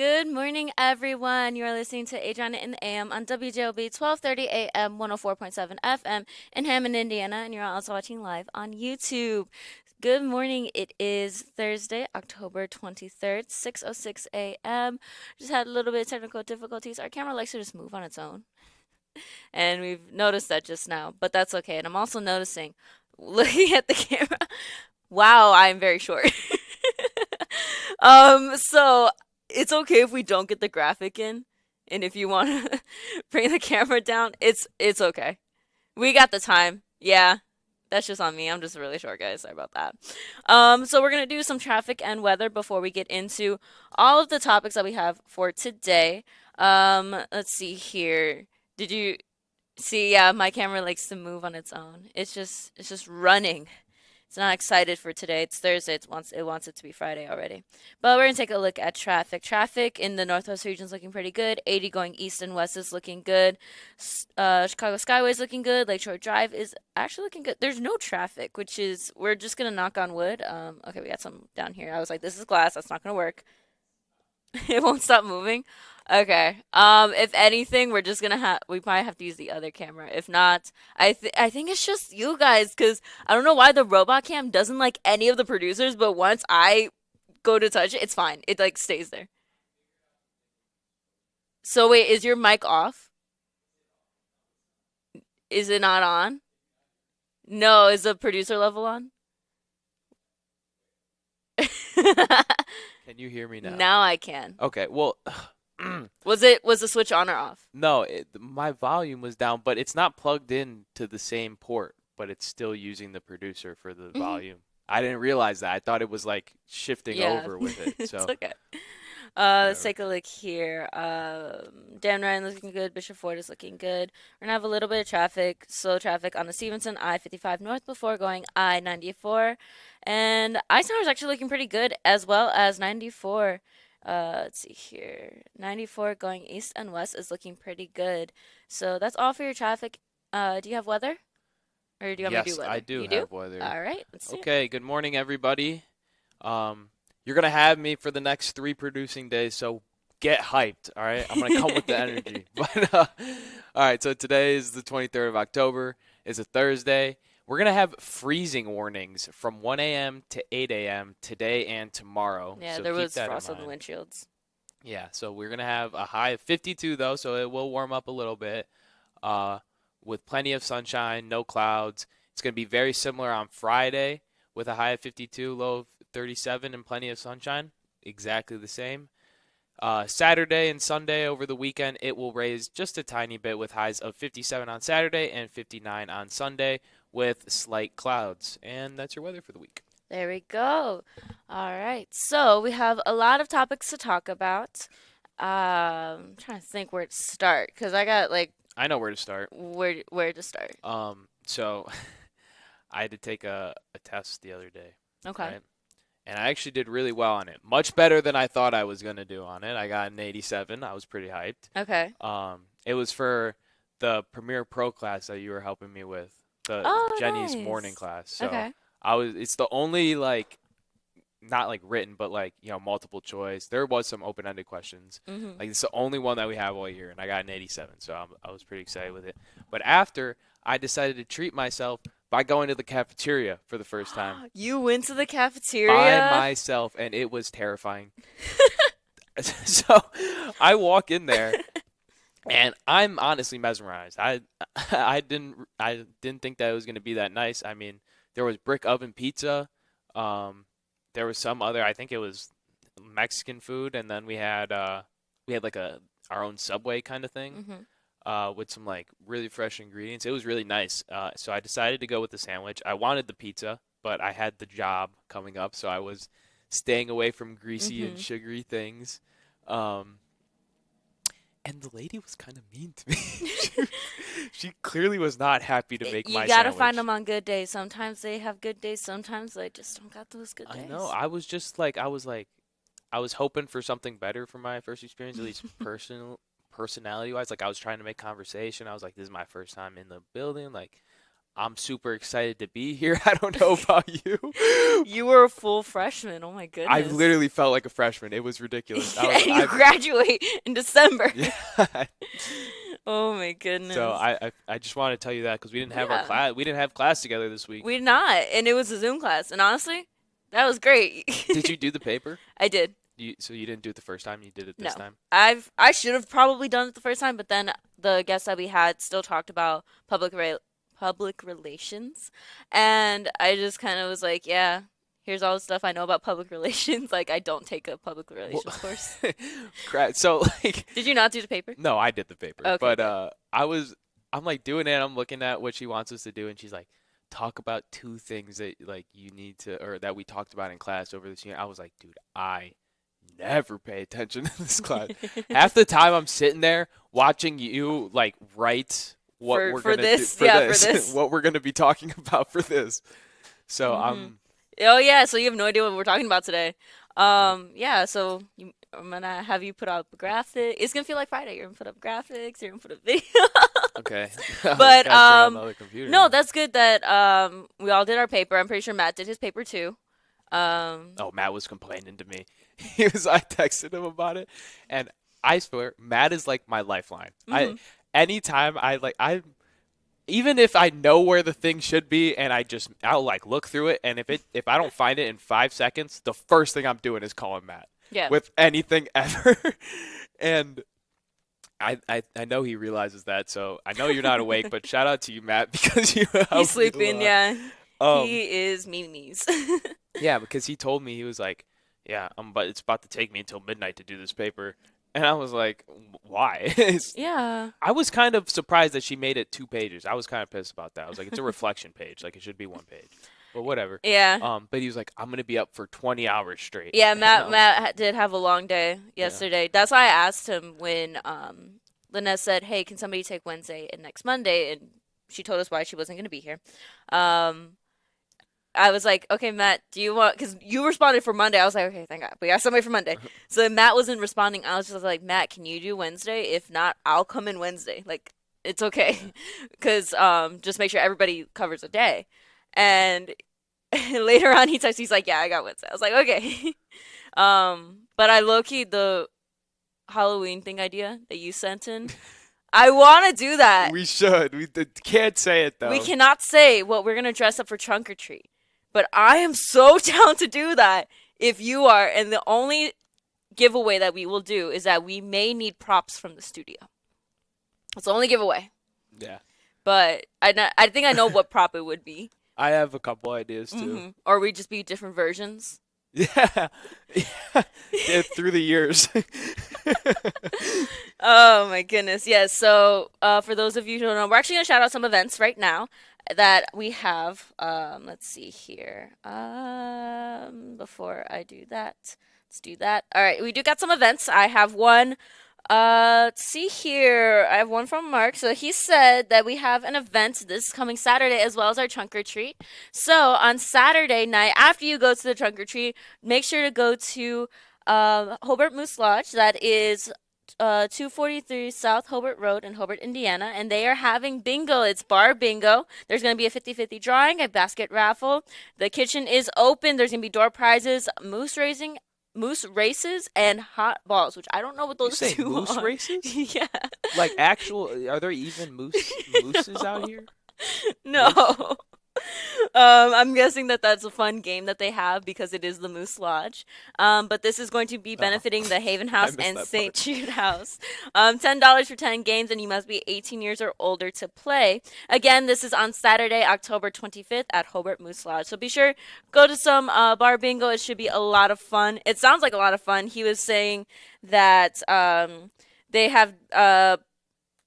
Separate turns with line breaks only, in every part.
Good morning, everyone. You are listening to Adrianna in the AM on WJLB 1230 AM 104.7 FM in Hammond, Indiana, and you're also watching live on YouTube. Good morning. It is Thursday, October 23rd, 6:06 a.m. Just had a little bit of technical difficulties. Our camera likes to just move on its own, and we've noticed that just now, but that's okay. And I'm also noticing, looking at the camera, wow, I'm very short. So it's okay if we don't get the graphic in, and if you want to bring the camera down, it's okay. We got the time. Yeah, that's just on me. I'm just really short, guys. Sorry about that. So we're gonna do some traffic and weather before we get into all of the topics that we have for today. Let's see here. Did you see? Yeah, my camera likes to move on its own. It's just running. It's not excited for today. It's Thursday. It wants it to be Friday already. But we're gonna take a look at traffic. Traffic in the Northwest region is looking pretty good. 80 going east and west is looking good. Chicago Skyway is looking good. Lakeshore Drive is actually looking good. There's no traffic, which is we're just gonna knock on wood. Okay, we got some down here. I was like, this is glass. That's not gonna work. It won't stop moving. Okay. If anything, we might have to use the other camera. If not, I think it's just you guys because I don't know why the robot cam doesn't like any of the producers, but once I go to touch it, it's fine. It like stays there. So wait, is your mic off? Is it not on? No, is the producer level on?
Can you hear me now?
Now I can.
Okay, well,
Was the switch on or off?
no, my volume was down, but it's not plugged in to the same port, but it's still using the producer for the
Hmm.
volume. I didn't realize that. I thought it was like shifting
Yeah,
over with it.
it's
So,
okay. Let's
whatever.
take a look here. Dan Ryan looking good. Bishop Ford is looking good. We're gonna have a little bit of traffic, slow traffic on the Stevenson I-55 north before going I-94, and Eisenhower is actually looking pretty good as well as 94. Let's see here. 94 going east and west is looking pretty good. So that's all for your traffic. Do you have weather, or do you want me to do
Yes, I
weather?
do
You do?
have weather.
All right, let's see it.
Okay, good morning, everybody. You're gonna have me for the next 3 producing days, so get hyped, all right? I'm gonna come with the energy. All right, so today is the 23rd of October. It's a Thursday. We're gonna have freezing warnings from 1 a.m. to 8 a.m. today and tomorrow,
Yeah,
so
there
keep
was
that in
frost on the
mind.
windshields.
Yeah, so we're gonna have a high of 52 though, so it will warm up a little bit. Uh, with plenty of sunshine, no clouds. It's gonna be very similar on Friday with a high of 52, low of 37, and plenty of sunshine. Exactly the same. Saturday and Sunday over the weekend, it will raise just a tiny bit with highs of 57 on Saturday and 59 on Sunday with slight clouds. And that's your weather for the week.
There we go. All right. So we have a lot of topics to talk about. I'm trying to think where to start because I got like
I know where to start.
where to start.
So I had to take a test the other day,
Okay.
right? And I actually did really well on it. Much better than I thought I was going to do on it. I got an 87. I was pretty hyped.
Okay.
It was for the Premiere Pro class that you were helping me with, the
Oh,
Jenny's morning
nice.
class. So
Okay.
it's the only like not like written, but like, multiple choice. There was some open-ended questions.
Mhm.
Like it's the only one that we have all year, and I got an 87, so I was pretty excited with it. But after, I decided to treat myself by going to the cafeteria for the first time
You went to the
by
cafeteria?
myself, and it was terrifying. So I walk in there, and I'm honestly mesmerized. I didn't think that it was gonna be that nice. I mean, there was brick oven pizza. Um, there was some other. I think it was Mexican food, and then we had like our own Subway kind of thing.
Mhm.
With some like really fresh ingredients. It was really nice. So I decided to go with the sandwich. I wanted the pizza, but I had the job coming up, so I was staying away from greasy and
Mhm.
sugary things. Um, and the lady was kind of mean to me. She, she clearly was not happy to make
You
my
gotta find
sandwich.
them on good days. Sometimes they have good days. Sometimes they just don't got those good
I know.
days.
I was hoping for something better for my first experience, at least personality wise. Like I was trying to make conversation. I was like, this is my first time in the building. Like I'm super excited to be here. I don't know about you.
You were a full freshman. Oh my
I
goodness.
literally felt like a freshman. It was ridiculous.
And you graduate in December.
Yeah.
Oh my
So
goodness.
I just wanted to tell you that because we didn't have our
Yeah,
class. We didn't have class together this week.
we did not. And it was a Zoom class. And honestly, that was great.
Did you do the paper?
I did.
So you didn't do it the first time. You did it
No.
this time.
I should have probably done it the first time, but then the guests that we had still talked about public relations, and I just kind of was like, yeah, here's all the stuff I know about public relations. Like I don't take a public
Well,
relations course.
so like
Did you not do the paper?
no, I did the paper,
Okay,
but
good.
I'm like doing it. I'm looking at what she wants us to do, and she's like, talk about two things that like you need to or that we talked about in class over this year. I was like, dude, I never pay attention to this class. Half the time I'm sitting there watching you like write what we're
For
gonna do
this,
for
yeah, for
this,
this.
what we're gonna be talking about for this. So
hmm Oh yeah, so you have no idea what we're talking about today.
no,
Yeah, so I'm gonna have you put up graphics. It's gonna feel like Friday. You're gonna put up graphics. You're gonna put up video.
okay.
But
Gotta turn on the other computer
no,
then.
that's good that we all did our paper. I'm pretty sure Matt did his paper too. Um,
Oh, Matt was complaining to me. I texted him about it, and I swear, Matt is like my lifeline.
mhm.
Anytime even if I know where the thing should be, and I'll like look through it, and if I don't find it in 5 seconds, the first thing I'm doing is calling Matt
Yeah,
with anything ever, and I know he realizes that, so I know you're not awake, but shout out to you, Matt, because you
he's
helped me a
sleeping.
lot.
Yeah,
Um,
he is Mimi's.
Yeah, because he told me he was like, "Yeah, but it's about to take me until midnight to do this paper," and I was like, "Why?"
Yeah.
I was kind of surprised that she made it 2 pages. I was kind of pissed about that. I was like, "It's a reflection page, like it should be 1 page," but whatever.
Yeah.
But he was like, "I'm gonna be up for 20 hours straight,"
Yeah,
and I was like,
Did have a long day
"Yeah,
yesterday. That's why I asked him when Lynette said, "Hey, can somebody take Wednesday and next Monday?" And she told us why she wasn't going to be here. Um I was like, "Okay, Matt, do you want cuz you responded for Monday." I was like, "Okay, thank God. We got somebody for Monday." So then Matt wasn't responding. I was just like, "Matt, can you do Wednesday? If not, I'll come in Wednesday." Like it's okay. Cuz just make sure everybody covers a day. And later on he texts he's like, "Yeah, I got Wednesday." I was like, "Okay." But I low key the Halloween thing idea that you sent in. I want to do that.
we should. Can't say it
We
though."
cannot say what we're gonna dress up for trunk or treat, but I am so down to do that if you are. And the only giveaway that we will do is that we may need props from the studio. It's the only giveaway,
Yeah,
but I think I know what prop it would be.
I have a couple ideas too.
Or we just be different versions.
Yeah, yeah, yeah, through the years.
Oh my goodness. Yes. So, for those of you who don't know, we're actually gonna shout out some events right now that we have. Let's see here. Before I do that, let's do that. All right, we do got some events. I have one. Let's see here. I have one from Mark. So he said that we have an event this coming Saturday as well as our trunk or treat. So on Saturday night, after you go to the trunk or treat, make sure to go to Hobart Moose Lodge. That is 243 South Hobart Road in Hobart, Indiana, and they are having bingo. It's bar bingo. There's going to be a 50-50 drawing, a basket raffle. The kitchen is open. There's going to be door prizes, moose races, and hot balls, which I don't know what
You
those
say
two
moose
are.
races?
Yeah.
Like actual, are there even mooses out
No.
here? Moose?
No. I'm guessing that that's a fun game that they have because it is the Moose Lodge. But this is going to be
Oh,
benefiting the Haven
I
House
missed
and
that
St.
part.
Jude House. $10 for 10 games, and you must be 18 years or older to play. Again, this is on Saturday, October 25th at Hobart Moose Lodge. So be sure go to some bar bingo. It should be a lot of fun. It sounds like a lot of fun. He was saying that they have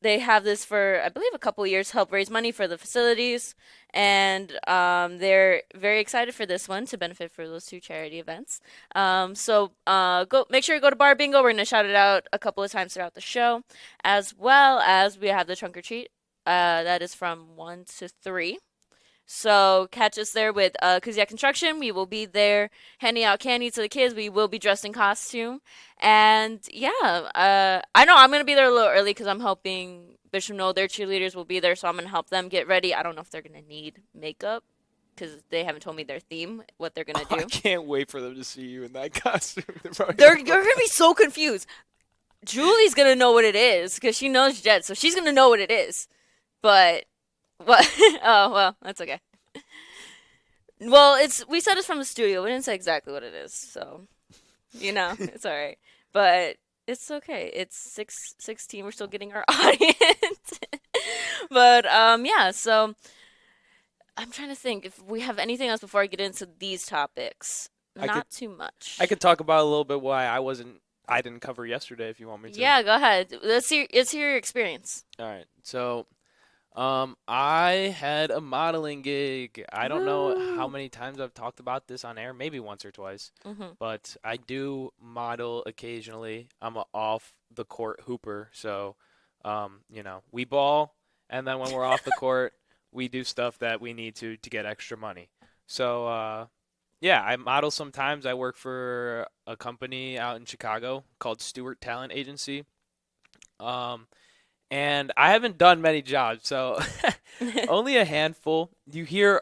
they have this for I believe a couple years to help raise money for the facilities, and they're very excited for this one to benefit for those two charity events. Go make sure you go to Bar Bingo. We're gonna shout it out a couple of times throughout the show, as well as we have the trunk or treat. That is from 1 to 3. So catch us there with Kuzia Construction. We will be there handing out candy to the kids. We will be dressed in costume. And yeah, I know I'm going to be there a little early because I'm helping Bishop know their cheerleaders will be there. So I'm going to help them get ready. I don't know if they're going to need makeup because they haven't told me their theme, what they're going to
I
do.
can't wait for them to see you in that costume. They're probably
You're going to be so confused. Julie's going to know what it is because she knows Jet. So she's going to know what it is. But what? Oh, well, that's okay. Well, we said it's from the studio. We didn't say exactly what it is, so it's all right. But it's okay. It's 6:16. We're still getting our audience. But yeah. So I'm trying to think if we have anything else before I get into these topics.
I could
Not too much.
I could talk about a little bit why I didn't cover yesterday if you want me to.
Yeah, go ahead. Let's hear your experience.
All right. So, I had a modeling gig. I don't know how
Woo.
many times I've talked about this on air, maybe once or twice,
Mhm.
but I do model occasionally. I'm a off the court hooper, so we ball, and then when we're off the court, we do stuff that we need to get extra money. So, yeah, I model sometimes. I work for a company out in Chicago called Stewart Talent Agency. Um, and I haven't done many jobs, so only a handful. You hear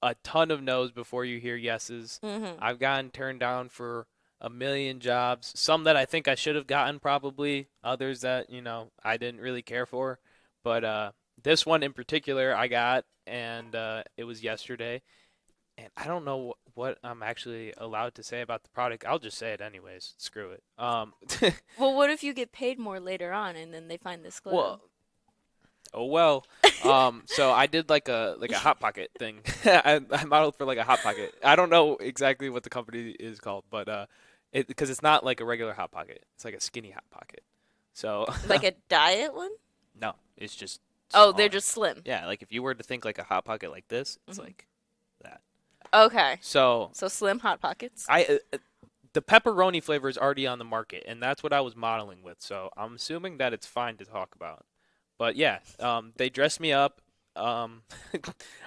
a ton of no's before you hear yeses.
Mhm.
I've gotten turned down for a million jobs, some that I think I should have gotten probably, others that, I didn't really care for. But this one in particular I got, and it was yesterday. And I don't know what I'm actually allowed to say about the product. I'll just say it anyways. Screw it.
Well, what if you get paid more later on and then they find this clue?
Well, oh well. So I did like a hot pocket thing. I modeled for like a hot pocket. I don't know exactly what the company is called, but because it's not like a regular hot pocket. It's like a skinny hot pocket. So
Like a diet one?
no, it's just
Oh, they're
smaller.
just slim.
Yeah, like if you were to think like a hot pocket like this, it's
Mhm.
like that.
Okay.
So
So slim hot pockets.
the pepperoni flavor is already on the market, and that's what I was modeling with. So I'm assuming that it's fine to talk about. But yeah, they dressed me up. Um,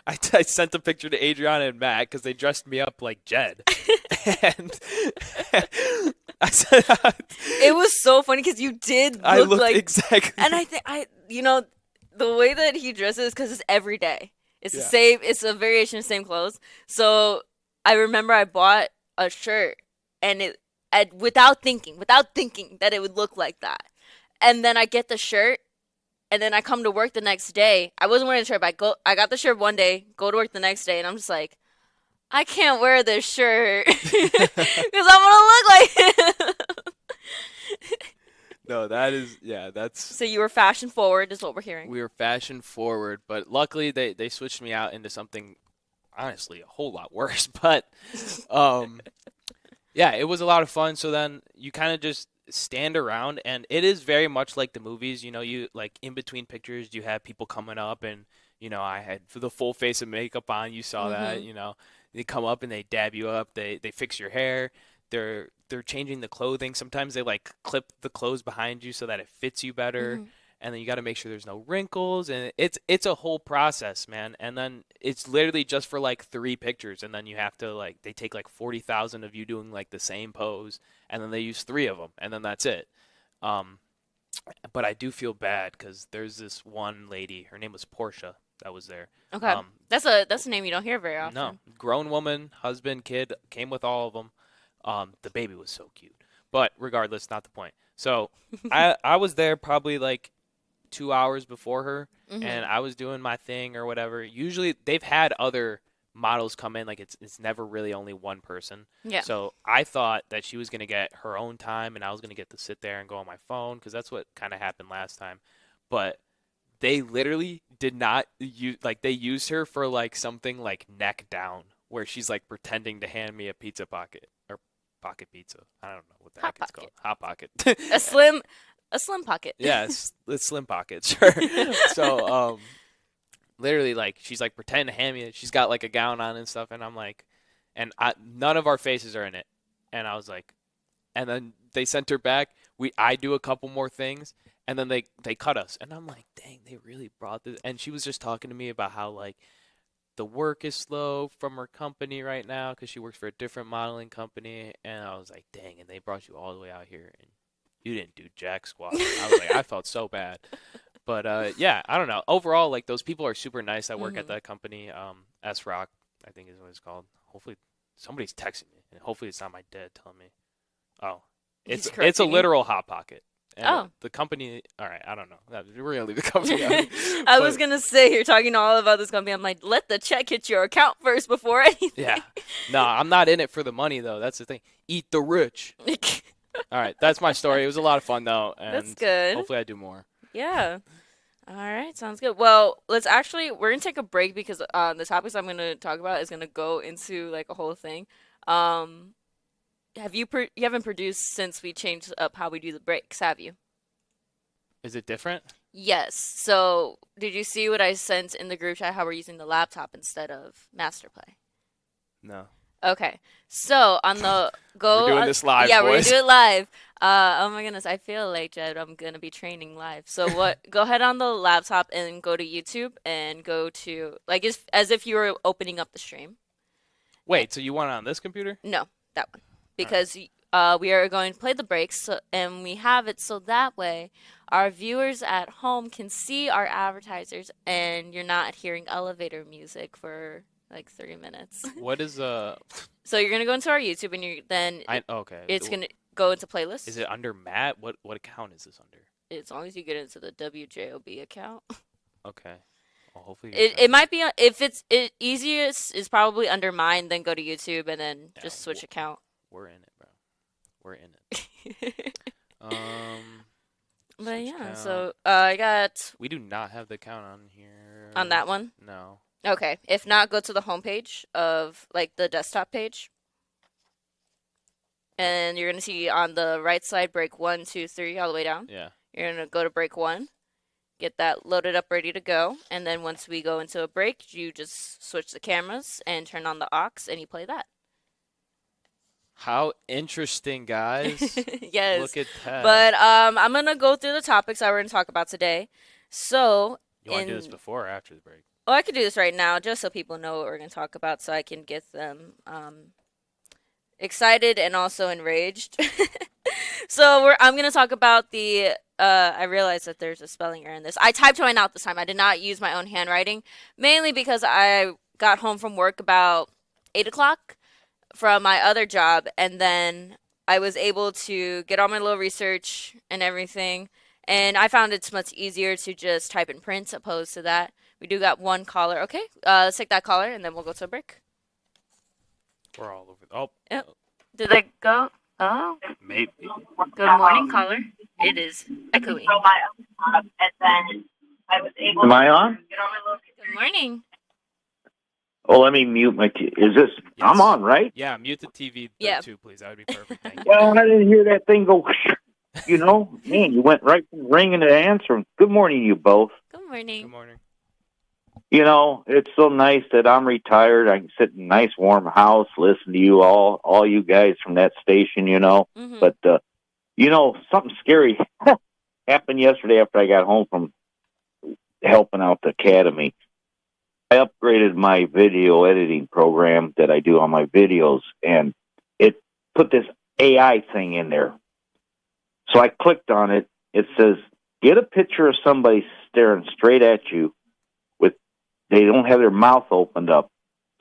I sent a picture to Adriana and Matt because they dressed me up like Jed, and I said
It was so funny because you did
I
look
looked
like, and
exactly.
I think the way that he dresses because it's every day. It's the
Yeah,
same. It's a variation of same clothes. So I remember I bought a shirt and without thinking that it would look like that. And then I get the shirt and then I come to work the next day. I wasn't wearing the shirt, but I got the shirt one day, go to work the next day, and I'm just like, I can't wear this shirt because I'm gonna look like him.
no, that is yeah, that's
So you were fashion forward, is what we're hearing.
we were fashion forward, but luckily they switched me out into something honestly a whole lot worse. But um, yeah, it was a lot of fun. So then you kind of just stand around, and it is very much like the movies. You like in between pictures, you have people coming up, and I had the full face of makeup on. You saw that.
Mhm.
They come up and they dab you up. They fix your hair. They're changing the clothing. Sometimes they like clip the clothes behind you so that it fits you better.
Mhm.
And then you got to make sure there's no wrinkles, and it's a whole process, man. And then it's literally just for like 3 pictures, and then you have to like they take like 40,000 of you doing like the same pose, and then they use 3 of them, and then that's it. Um, but I do feel bad because there's this one lady, her name was Portia, that was there.
Okay.
Um,
That's a name you don't hear very
no,
often.
grown woman, husband, kid, came with all of them. The baby was so cute, but regardless, not the point. So I was there probably like 2 hours before her, and
Mhm.
I was doing my thing or whatever. Usually they've had other models come in, like it's never really only one person.
Yeah.
So I thought that she was gonna get her own time, and I was gonna get to sit there and go on my phone because that's what kind of happened last time. But they literally did not use like they used her for like something like neck down, where she's like pretending to hand me a pizza pocket or pocket pizza. I don't know what the
Hot
heck it's called.
pocket.
Hot pocket.
A slim a slim pocket.
Yeah, it's slim pocket, sure. So, literally, like, she's like pretending to hand me it. She's got like a gown on and stuff, and I'm like, none of our faces are in it. And I was like, and then they sent her back. I do a couple more things, and then they cut us. And I'm like, dang, they really brought this. And she was just talking to me about how like the work is slow from her company right now because she works for a different modeling company. And I was like, dang, and they brought you all the way out here and you didn't do jack squat. I was like, I felt so bad. But yeah, I don't know. Overall, like those people are super nice that work at
Hmm.
that company. S Rock, I think is what it's called. Hopefully, somebody's texting me, and hopefully it's not my dad telling me. Oh,
He's
it's a
correcting you.
literal hot pocket, and
Oh.
the company. All right, I don't know. We're gonna leave the company out,
I was
but
gonna say you're talking all about this company. I'm like, let the check hit your account first before anything.
yeah, no, I'm not in it for the money though. That's the thing. Eat the rich. All right, that's my story. It was a lot of fun though,
That's
and
good.
hopefully I do more.
Yeah. All right, sounds good. Well, we're gonna take a break because the topics I'm gonna talk about is gonna go into like a whole thing. Um, you haven't produced since we changed up how we do the breaks, have you?
Is it different?
Yes. So, did you see what I sent in the group chat? How we're using the laptop instead of Masterplay?
No.
Okay. So on the
We're
go,
doing this live,
yeah, we're gonna
boys.
do it live. Oh my goodness, I feel like Jed, I'm gonna be training live. So what? Go ahead on the laptop and go to YouTube and go to like as if you were opening up the stream. Eh,
Wait, so you want it on this computer?
no, that one
All right.
because we are going to play the breaks and we have it so that way our viewers at home can see our advertisers and you're not hearing elevator music for like 3 minutes.
What is
So you're gonna go into our YouTube and
I okay.
it's gonna go into
Is
playlists.
it under Matt? What account is this under?
As long as you get into the WJOB account.
Okay. Well, hopefully you
It
turn.
might be if easiest is probably under mine. Then go to YouTube and then
Yeah,
just switch account.
we're in it, bro. We're in it.
But
Switch
yeah,
account.
so I got
We do not have the account on
on
here.
that one.
No.
Okay, if not, go to the home page of like the desktop page, and you're gonna see on the right side break one, two, three, all the way down.
Yeah.
You're gonna go to break one, get that loaded up, ready to go, and then once we go into a break, you just switch the cameras and turn on the aux, and you play that.
How interesting, guys.
Yes,
Look at that.
but I'm gonna go through the topics that we're gonna talk about today. So
You want to do this
in
before or after the break?
oh, I could do this right now just so people know what we're gonna talk about, so I can get them excited and also enraged. So I'm gonna talk about the. I realized that there's a spelling error in this. I typed mine out this time. I did not use my own handwriting, mainly because I got home from work about 8 o'clock from my other job, and then I was able to get all my little research and everything. And I found it's much easier to just type in print opposed to that. We do got one caller. Okay, let's take that caller, and then we'll go to a break.
We're all over. Oh,
Yep. Did they go? Oh.
maybe.
Good morning, caller. It is echoey.
Am I on?
Good morning.
Oh, let me mute my. Is this? I'm
Yes.
on, right?
Yeah, mute the TV though
Yeah.
too, please. That would be perfect. Thank you.
Well, I didn't hear that thing go. You know, man, you went right from ringing to answering. Good morning, you both.
Good
Good
morning.
morning.
You know, it's so nice that I'm retired. I can sit in a nice warm house, listen to you all you guys from that station. You know,
Mhm.
but you know, something scary happened yesterday after I got home from helping out the academy. I upgraded my video editing program that I do on my videos, and it put this AI thing in there. So I clicked on it. It says, get a picture of somebody staring straight at you with, they don't have their mouth opened up.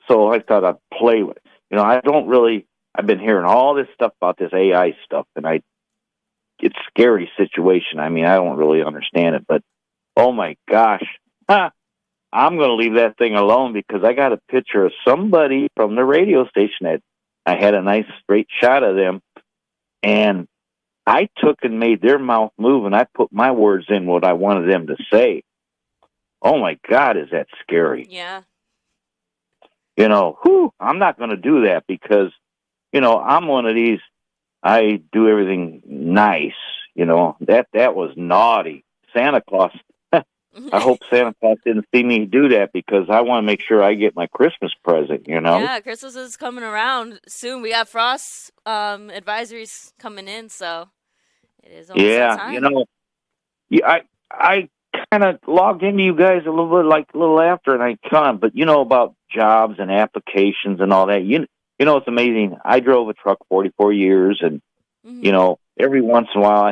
So I thought I'd play with, I've been hearing all this stuff about this AI stuff, and it's a scary situation. I mean, I don't really understand it, but oh my gosh. I'm going to leave that thing alone because I got a picture of somebody from the radio station that I had a nice straight shot of them, and I took and made their mouth move, and I put my words in what I wanted them to say. Oh my God, is that scary?
Yeah.
I'm not going to do that because, I'm one of these, I do everything nice, that was naughty. Santa Claus, I hope Santa Claus didn't see me do that because I want to make sure I get my Christmas present,
Yeah, Christmas is coming around soon. We got frost advisories coming in, so it is almost that
Yeah,
time.
yeah, I kind of logged into you guys a little bit, like a little after, and I come. But about jobs and applications and all that. It's amazing. I drove a truck 44 years, and
Mhm.
every once in a while,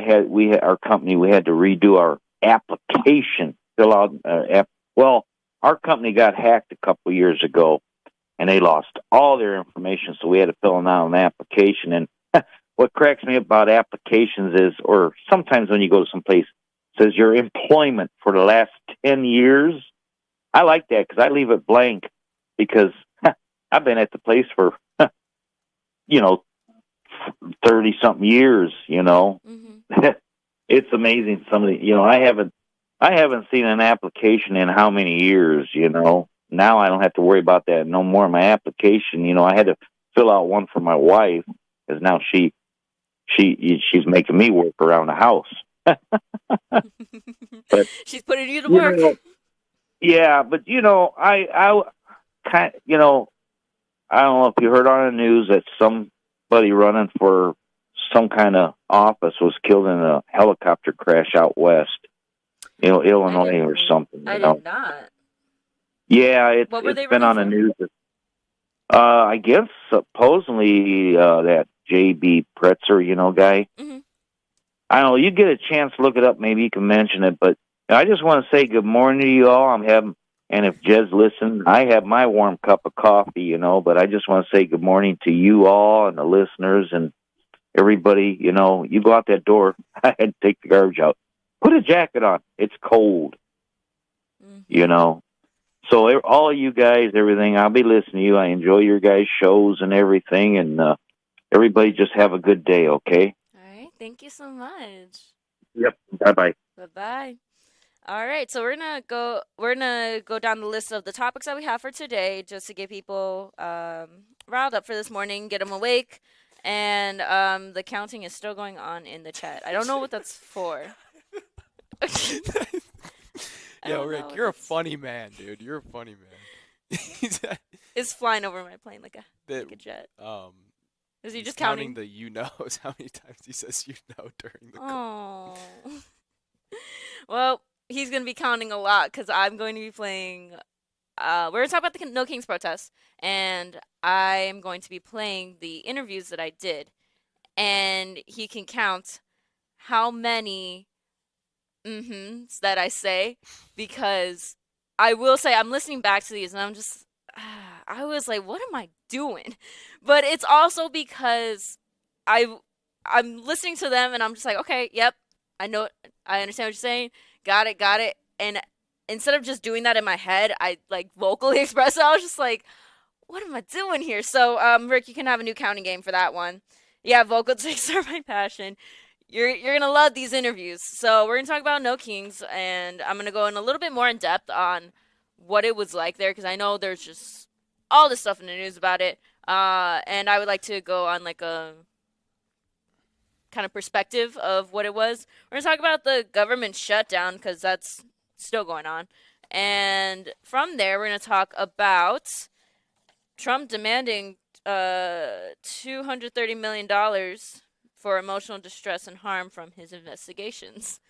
our company, we had to redo our application, fill out Well, our company got hacked a couple years ago, and they lost all their information, so we had to fill out an application. And what cracks me about applications is, or sometimes when you go to some place, it says your employment for the last 10 years. I like that because I leave it blank because I've been at the place for, you know, 30 something years,
Mhm.
It's amazing. I haven't seen an application in how many years. Now I don't have to worry about that no more. My application, I had to fill out one for my wife because now she's making me work around the house. But
She's putting you to
you
work.
know, yeah, but I kind, I don't know if you heard on the news that somebody running for some kind of office was killed in a helicopter crash out west,
I
Illinois or
didn't. I
something.
did not.
Yeah, it's
What were
it's
they
been
running
on the
for?
news. I guess supposedly that JB Pretzer, guy.
Mhm.
I don't know. You get a chance to look it up. Maybe you can mention it. But I just want to say good morning to you all. And if Jez listens, I have my warm cup of coffee. But I just want to say good morning to you all and the listeners and everybody. You go out that door. I had to take the garbage out. Put a jacket on. It's cold. You
Mhm.
know. So all of you guys, everything. I'll be listening to you. I enjoy your guys' shows and everything. And everybody, just have a good day. Okay.
All right. Thank you so much.
Yep. Bye bye.
Bye bye. All right, so we're gonna go down the list of the topics that we have for today, just to get people riled up for this morning, get them awake, and the counting is still going on in the chat. I don't know what that's for. I
Yo,
don't know
Rick,
what
you're a
that's.
funny man, dude. You're a funny man.
It's flying over my plane
that
like a jet.
um
Is he
he's
just
counting
counting?
the you knows how many times he says you know during the call.
Oh. Well, he's gonna be counting a lot because I'm going to be playing. We're gonna talk about the No Kings protest, and I am going to be playing the interviews that I did, and he can count how many mm-hms that I say, because I will say I'm listening back to these and I'm just I was like, what am I doing? But it's also because I I'm listening to them and I'm just like, okay, yep, I know, I understand what you're saying, got it, and instead of just doing that in my head, I like vocally express it. I was just like, what am I doing here? So, Rick, you can have a new counting game for that one. Yeah, vocal tics are my passion. You're gonna love these interviews. So we're gonna talk about No Kings, and I'm gonna go in a little bit more in depth on what it was like there, because I know there's just all this stuff in the news about it. And I would like to go on like a kind of perspective of what it was. We're gonna talk about the government shutdown because that's still going on, and from there we're gonna talk about Trump demanding $230 million for emotional distress and harm from his investigations.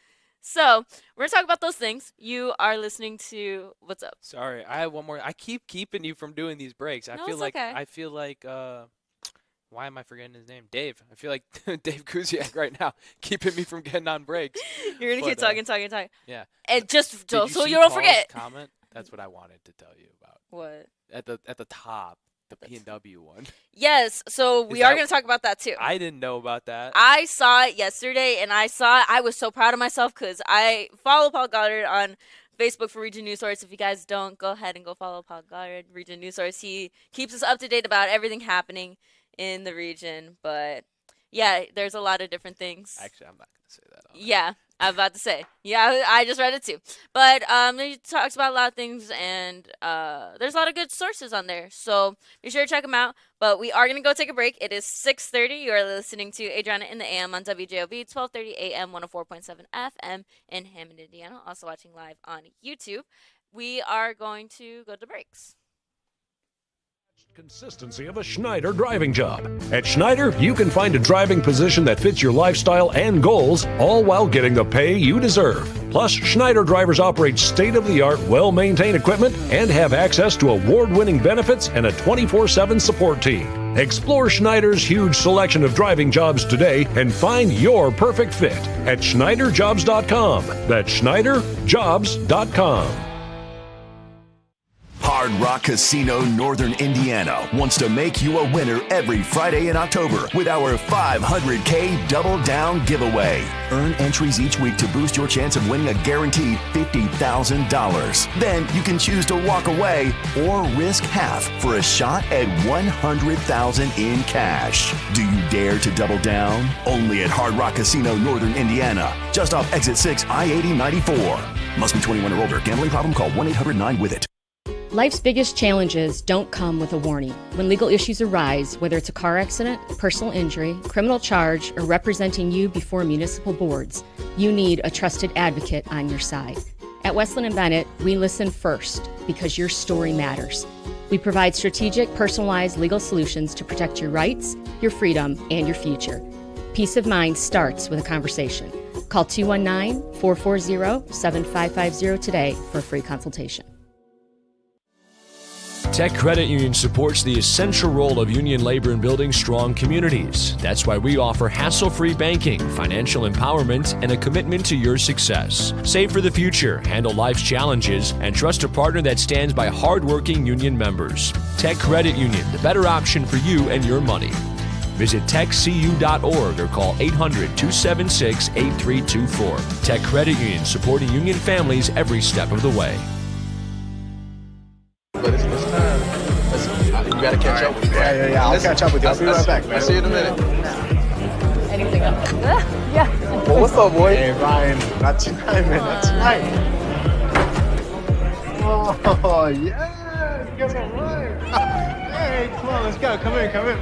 So, we're going to talk about those things. You are listening to What's Up?
Sorry, I have one more. I keep keeping you from doing these breaks. I
No,
feel
it's
like
okay.
I feel like why am I forgetting his name? Dave. I feel like Dave Kuziak right now, keeping me from getting on breaks.
You're going to keep
But
talking.
yeah.
And just
Did you
so
see
you don't
Paul's
forget.
comment? That's what I wanted to tell you about.
What?
At the top, the
That's...
P&W one.
Yes, so
Is
we are
that
going to talk about that too.
I didn't know about that.
I saw it yesterday, and I was so proud of myself because I follow Paul Goddard on Facebook for Region News Source. If you guys don't, go ahead and go follow Paul Goddard, Region News Source. He keeps us up to date about everything happening in the region. But yeah, there's a lot of different things.
Actually, I'm not going to say that on air.
Yeah, I'm about to say. Yeah, I just read it too. But he talks about a lot of things, and there's a lot of good sources on there. So be sure to check them out. But we are gonna go take a break. It is 6:30. You are listening to Adrianna in the AM on WJOB 12:30 AM 104.7 FM in Hammond, Indiana. Also watching live on YouTube. We are going to go to breaks.
Consistency of a Schneider driving job. At Schneider, you can find a driving position that fits your lifestyle and goals, all while getting the pay you deserve. Plus, Schneider drivers operate state-of-the-art, well-maintained equipment and have access to award-winning benefits and a 24/7 support team. Explore Schneider's huge selection of driving jobs today and find your perfect fit at SchneiderJobs.com. That's SchneiderJobs.com.
Hard Rock Casino Northern Indiana wants to make you a winner every Friday in October with our $500K Double Down giveaway. Earn entries each week to boost your chance of winning a guaranteed $50,000. Then you can choose to walk away or risk half for a shot at $100,000 in cash. Do you dare to double down? Only at Hard Rock Casino Northern Indiana, just off Exit 6, I-80 94. Must be 21 or older. Gambling problem? Call 1-800-9-WITH-IT.
Life's biggest challenges don't come with a warning. When legal issues arise, whether it's a car accident, personal injury, criminal charge, or representing you before municipal boards, you need a trusted advocate on your side. At Westland & Bennett, we listen first because your story matters. We provide strategic, personalized legal solutions to protect your rights, your freedom, and your future. Peace of mind starts with a conversation. Call 219-440-7550 today for a free consultation.
Tech Credit Union supports the essential role of union labor in building strong communities. That's why we offer hassle-free banking, financial empowerment, and a commitment to your success. Save for the future, handle life's challenges, and trust a partner that stands by hardworking union members. Tech Credit Union, the better option for you and your money. Visit techcu.org or call 800-276-8324. Tech Credit Union, supporting union families every step of the way.
But it's time. You gotta catch up with me. Right?
Yeah. I'll catch up with you. I'll be right back, man.
I'll see you in a minute.
Anything else? Yeah.
Well, what's up, boy?
Hey, Ryan. Not tonight, man. Not tonight. Oh, yeah. You guys are right. Hey, come on. Let's go. Come in. Come in.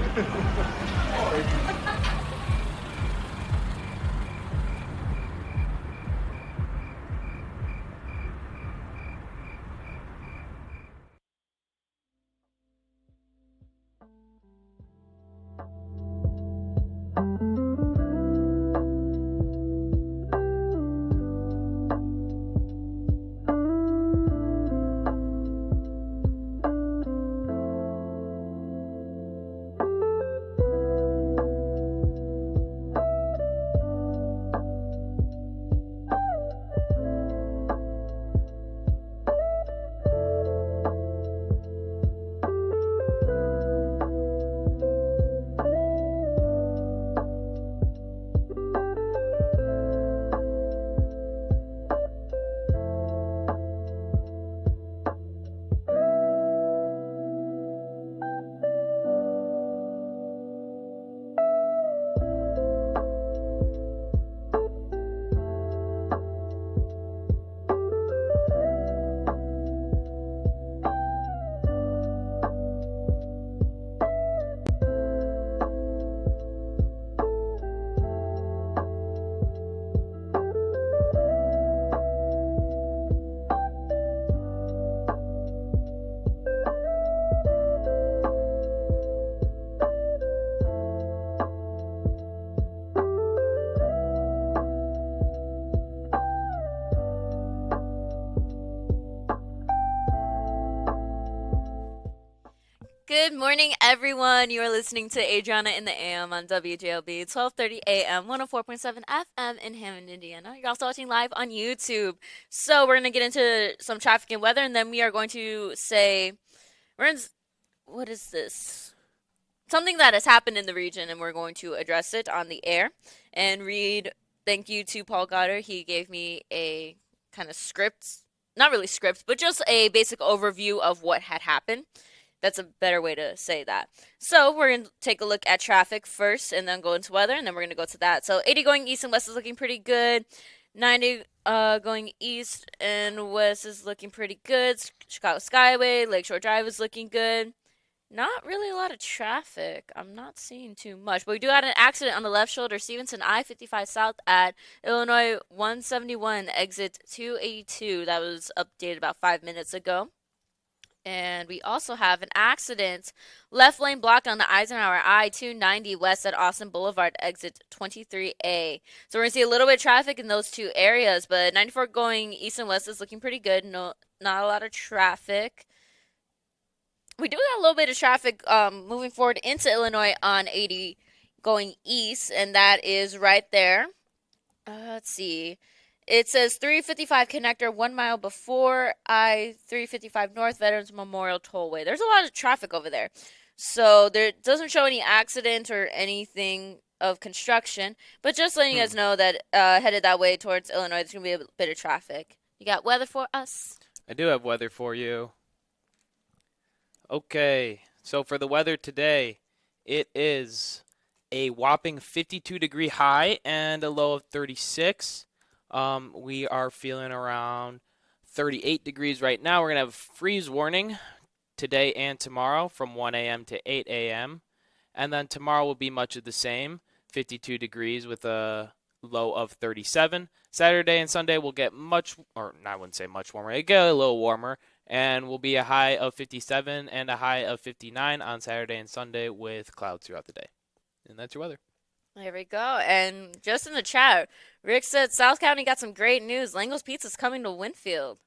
Good morning, everyone. You are listening to Adrianna in the AM on WJLB, 1230 AM, 104.7 FM in Hammond, Indiana. You're also watching live on YouTube. So we're going to get into some traffic and weather, and then we are going to say, what is this? Something that has happened in the region, and we're going to address it on the air. And read, thank you to Paul Goddard. He gave me a kind of script, not really script, but just a basic overview of what had happened. That's a better way to say that. So we're going to take a look at traffic first and then go into weather, and then we're going to go to that. So 80 going east and west is looking pretty good. 90 going east and west is looking pretty good. Chicago Skyway, Lakeshore Drive is looking good. Not really a lot of traffic. I'm not seeing too much. But we do have an accident on the left shoulder. Stevenson I-55 South at Illinois 171, exit 282. That was updated about 5 minutes ago. And we also have an accident. Left lane blocked on the Eisenhower I-290 west at Austin Boulevard, exit 23A. So we're going to see a little bit of traffic in those two areas, but 94 going east and west is looking pretty good. No, not a lot of traffic. We do have a little bit of traffic moving forward into Illinois on 80 going east, and that is right there. Let's see. It says 355 connector 1 mile before I-355 North Veterans Memorial Tollway. There's a lot of traffic over there. So there doesn't show any accident or anything of construction. But just letting you guys know that headed that way towards Illinois, there's going to be a bit of traffic. You got weather for us?
I do have weather for you. Okay, so for the weather today, it is a whopping 52-degree high and a low of 36. We are feeling around 38 degrees right now. We're going to have a freeze warning today and tomorrow from 1 a.m. to 8 a.m. And then tomorrow will be much of the same, 52 degrees with a low of 37. Saturday and Sunday will get I wouldn't say much warmer. It'll get a little warmer, and will be a high of 57 and a high of 59 on Saturday and Sunday with clouds throughout the day. And that's your weather.
There we go. And just in the chat, Rick said South County got some great news. Lango's Pizza's coming to Winfield.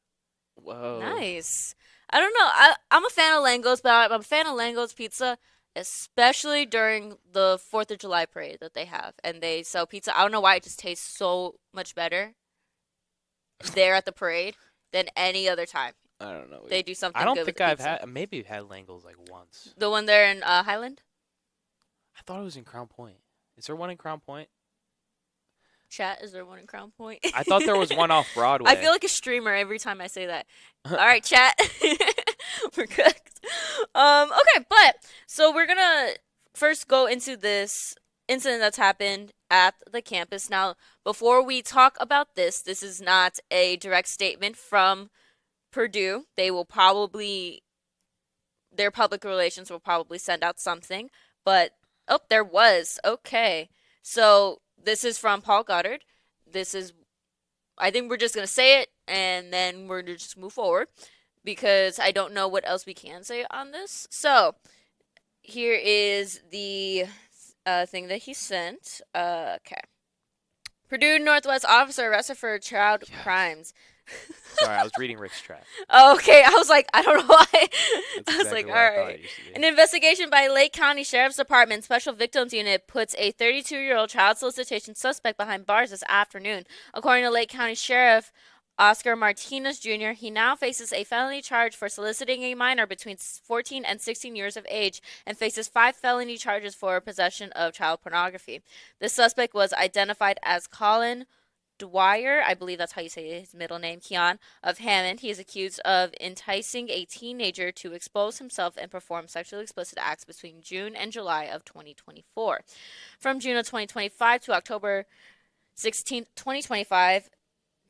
Whoa.
Nice. I don't know. I'm a fan of Lango's, but I'm a fan of Lango's Pizza, especially during the 4th of July parade that they have. And they sell pizza. I don't know why it just tastes so much better there at the parade than any other time.
I don't know.
They do something
I don't
good
think
with the
I've
pizza.
maybe had Langles like once.
The one there in Highland?
I thought it was in Crown Point. Is there one in Crown Point?
Chat, is there one in Crown Point?
I thought there was one off Broadway.
I feel like a streamer every time I say that. All right, chat. We're good. Okay, but so we're gonna first go into this incident that's happened at the campus. Now, before we talk about this is not a direct statement from Purdue. Their public relations will probably send out something, but there was. Okay. So this is from Paul Goddard. I think we're just going to say it, and then we're going to just move forward, because I don't know what else we can say on this. So here is the thing that he sent. Okay. Purdue Northwest officer arrested for child crimes.
Sorry, I was reading Rick's chat.
Okay, I was like, I don't know why. I was like,
what
all
I thought
right.
it used to be.
An investigation by Lake County Sheriff's Department Special Victims Unit puts a 32-year-old child solicitation suspect behind bars this afternoon. According to Lake County Sheriff Oscar Martinez Jr., he now faces a felony charge for soliciting a minor between 14 and 16 years of age and faces 5 felony charges for possession of child pornography. The suspect was identified as Colin Dwyer, I believe that's how you say his middle name, Keon, of Hammond. He is accused of enticing a teenager to expose himself and perform sexually explicit acts between June and July of 2024. From June of 2025 to October 16, 2025,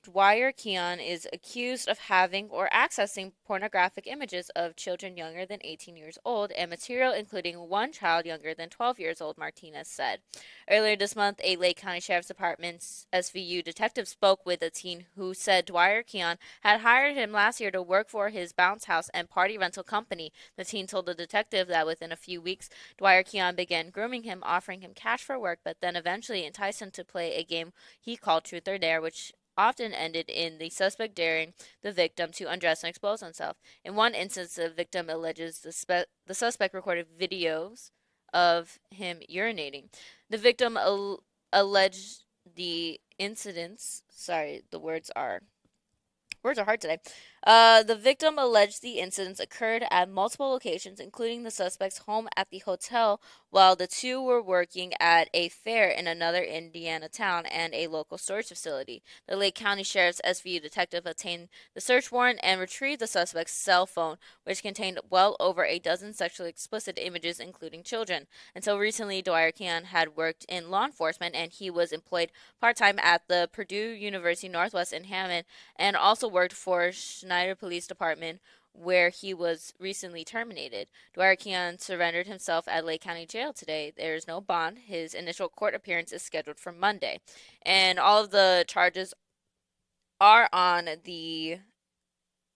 Dwyer Keon is accused of having or accessing pornographic images of children younger than 18 years old and material including one child younger than 12 years old, Martinez said. Earlier this month, a Lake County Sheriff's Department's SVU detective spoke with a teen who said Dwyer Keon had hired him last year to work for his bounce house and party rental company. The teen told the detective that within a few weeks, Dwyer Keon began grooming him, offering him cash for work, but then eventually enticed him to play a game he called Truth or Dare, which often ended in the suspect daring the victim to undress and expose himself. In one instance, the victim alleges the suspect recorded videos of him urinating. The victim alleged the incidents. Sorry, the words are hard today. The victim alleged the incidents occurred at multiple locations, including the suspect's home at the hotel, while the two were working at a fair in another Indiana town and a local storage facility. The Lake County Sheriff's SVU detective obtained the search warrant and retrieved the suspect's cell phone, which contained well over a dozen sexually explicit images, including children. Until recently, Dwyer Keon had worked in law enforcement, and he was employed part-time at the Purdue University Northwest in Hammond, and also worked for Schneider Police Department, where he was recently terminated. Dwyer Keon surrendered himself at Lake County Jail today. There is no bond. His initial court appearance is scheduled for Monday. And all of the charges are on the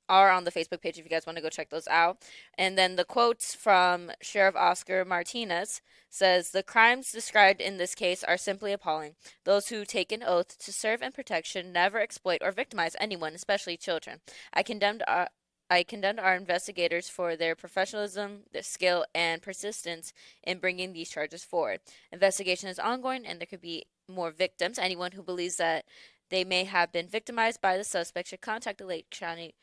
are on the Facebook page if you guys want to go check those out. And then the quotes from Sheriff Oscar Martinez says, "The crimes described in this case are simply appalling. Those who take an oath to serve and protection never exploit or victimize anyone, especially children. I condemned our investigators for their professionalism, their skill, and persistence in bringing these charges forward. Investigation is ongoing, and there could be more victims. Anyone who believes that they may have been victimized by the suspect should contact the Lake County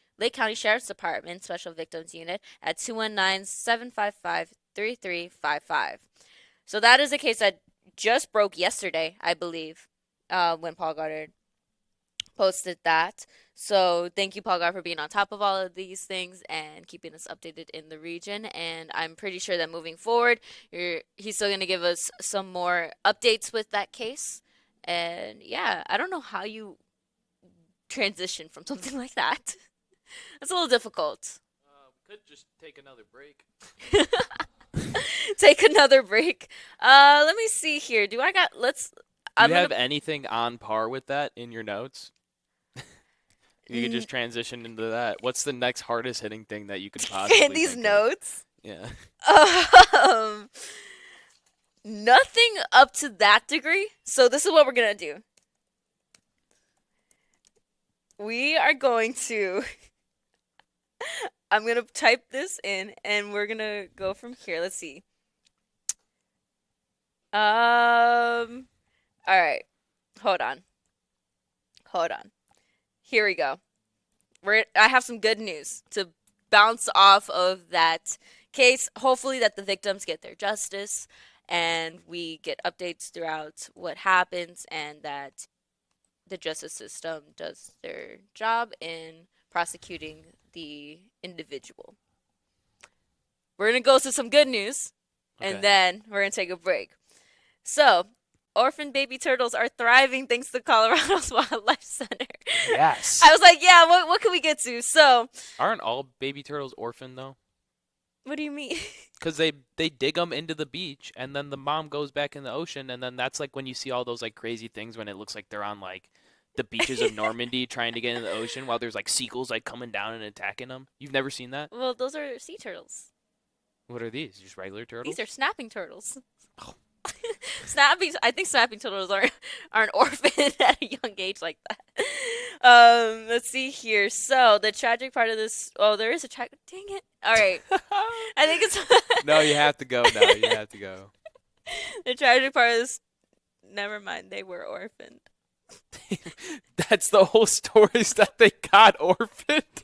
Sheriff's Department Special Victims Unit at 219-755-3355. So that is a case that just broke yesterday, I believe, when Paul Goddard posted that. So thank you, Paul Goddard, for being on top of all of these things and keeping us updated in the region. And I'm pretty sure that moving forward, he's still going to give us some more updates with that case. And yeah, I don't know how you transition from something like that. It's a little difficult.
We could just take another break.
Take another break. Let me see here. Do you
have anything on par with that in your notes? You could just transition into that. What's the next hardest hitting thing that you could possibly
in these
think
notes?
Of? Yeah.
Nothing up to that degree. So this is what we're gonna do. We are going to. I'm gonna type this in, and we're gonna go from here. Let's see. All right. Hold on. Here we go. I have some good news to bounce off of that case. Hopefully that the victims get their justice and we get updates throughout what happens and that the justice system does their job in prosecuting the individual. We're going to go to some good news and then we're going to take a break. So, orphan baby turtles are thriving thanks to Colorado's Wildlife Center.
Yes.
I was like, yeah, what can we get to? So,
aren't all baby turtles orphaned though?
What do you mean?
Because they dig them into the beach and then the mom goes back in the ocean and then that's like when you see all those like crazy things when it looks like they're on like the beaches of Normandy trying to get in the ocean while there's like seagulls like coming down and attacking them. You've never seen that?
Well, those are sea turtles.
What are these? Just regular turtles?
These are snapping turtles. Oh. I think snapping turtles aren't orphaned at a young age like that. Let's see here. So the tragic part of this. Oh, there is a tragic. Dang it! All right. I think it's.
No, you have to go now. You have to go.
The tragic part of this. Never mind. They were orphaned.
That's the whole story. Is that they got orphaned?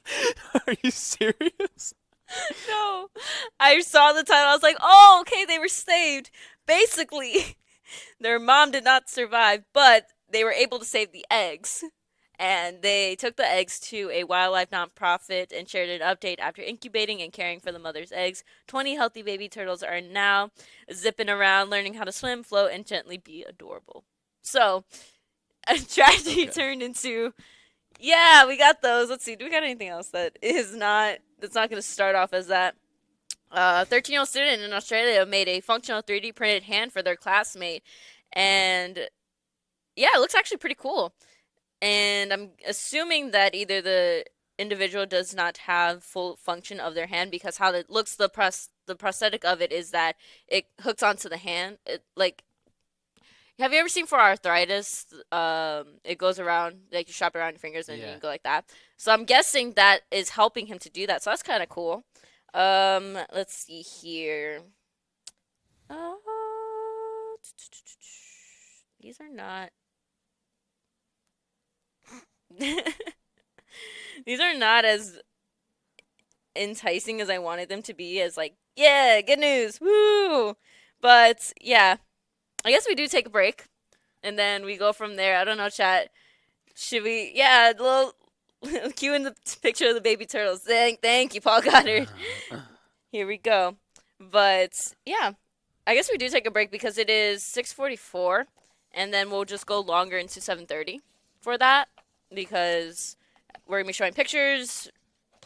Are you serious?
No. I saw the title. I was like, oh, okay, they were saved. Basically, their mom did not survive, but they were able to save the eggs. And they took the eggs to a wildlife nonprofit and shared an update after incubating and caring for the mother's eggs. 20 healthy baby turtles are now zipping around, learning how to swim, float, and gently be adorable. So, a tragedy turned into, yeah, we got those. Let's see, do we got anything else that's not going to start off as that? A 13-year-old student in Australia made a functional 3D printed hand for their classmate. And yeah, it looks actually pretty cool. And I'm assuming that either the individual does not have full function of their hand because how it looks, the prosthetic of it is that it hooks onto the hand. Have you ever seen for arthritis, it goes around, like you strap it around your fingers and you can go like that. So I'm guessing that is helping him to do that. So that's kind of cool. Let's see here. These are not. These are not as enticing as I wanted them to be. As like, yeah, good news, woo! But yeah, I guess we do take a break, and then we go from there. I don't know, chat. Should we? Yeah, a little. Cue in the picture of the baby turtles. Thank you, Paul Goddard. Here we go. But yeah, I guess we do take a break because it is 6:44, and then we'll just go longer into 7:30 for that because we're gonna be showing pictures,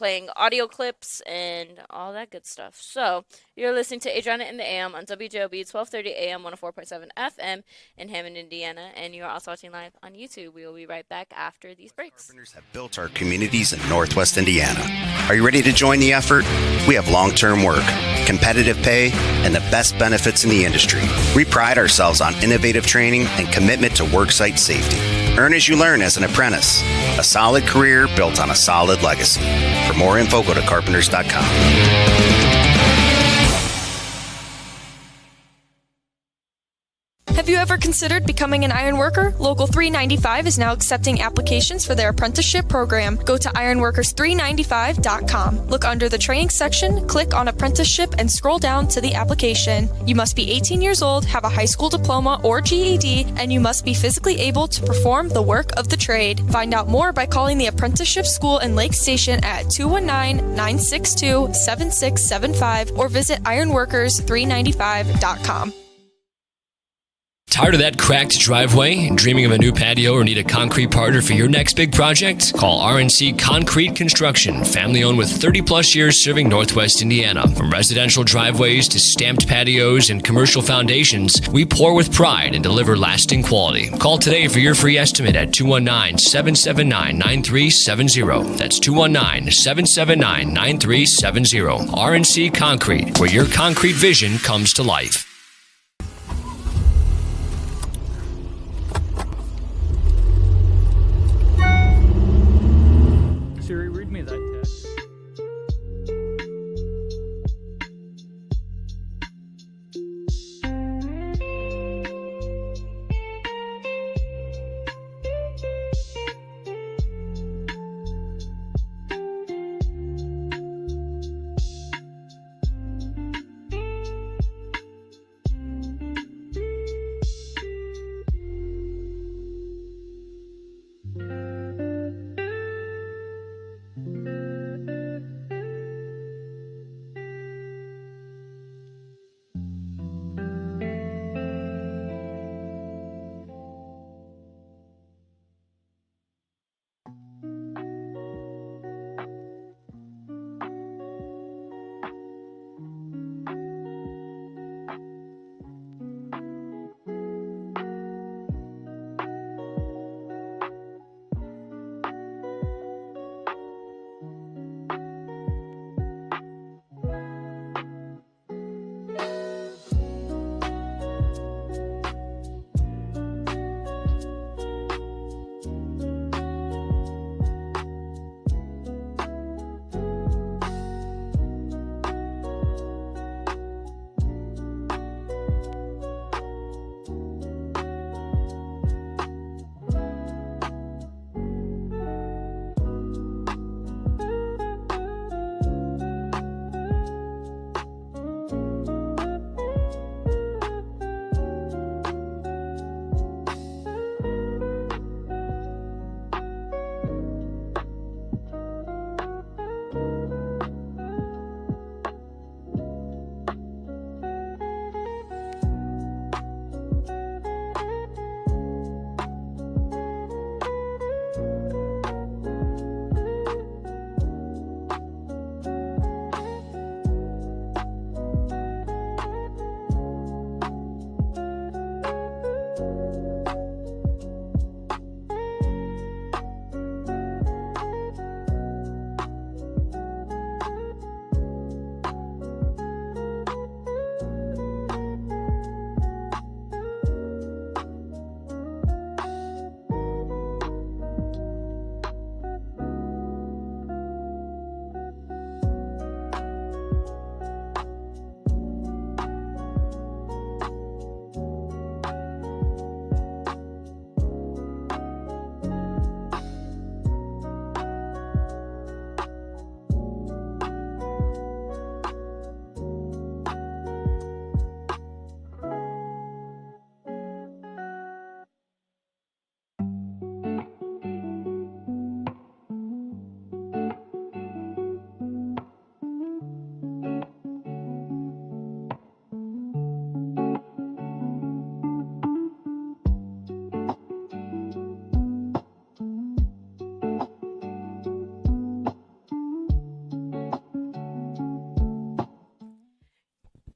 playing audio clips and all that good stuff. So you're listening to Adrianna in the AM on WJOB 1230 AM 104.7 FM in Hammond, Indiana, and you are also watching live on YouTube. We will be right back after these breaks.
Carpenters have built our communities in Northwest Indiana. Are you ready to join the effort? We have long-term work, competitive pay, and the best benefits in the industry. We pride ourselves on innovative training and commitment to worksite safety. Earn as you learn as an apprentice. A solid career built on a solid legacy. For more info, go to carpenters.com.
Have you ever considered becoming an iron worker? Local 395 is now accepting applications for their apprenticeship program. Go to ironworkers395.com. Look under the training section, click on apprenticeship, and scroll down to the application. You must be 18 years old, have a high school diploma or GED, and you must be physically able to perform the work of the trade. Find out more by calling the apprenticeship school in Lake Station at 219-962-7675 or visit ironworkers395.com.
Tired of that cracked driveway? Dreaming of a new patio or need a concrete partner for your next big project? Call RNC Concrete Construction, family owned with 30 plus years serving Northwest Indiana. From residential driveways to stamped patios and commercial foundations, we pour with pride and deliver lasting quality. Call today for your free estimate at 219-779-9370. That's 219-779-9370. RNC Concrete, where your concrete vision comes to life.
Siri, read me that text.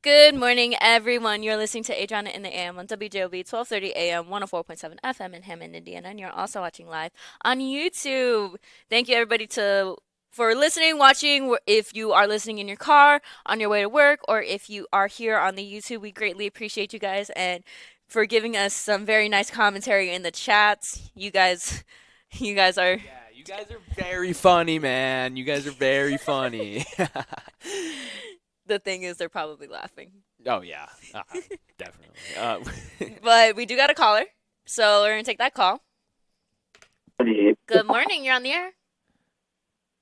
Good morning, everyone. You're listening to Adrianna in the AM on WJOB 1230 AM, 104.7 FM in Hammond, Indiana, and you're also watching live on YouTube. Thank you, everybody, for listening, watching. If you are listening in your car, on your way to work, or if you are here on the YouTube, we greatly appreciate you guys and for giving us some very nice commentary in the chats. You guys are.
Yeah, you guys are very funny, man. You guys are very funny.
The thing is, they're probably laughing.
Oh, yeah. Definitely.
But we do got a caller, so we're going to take that call. Good morning. You're on the air.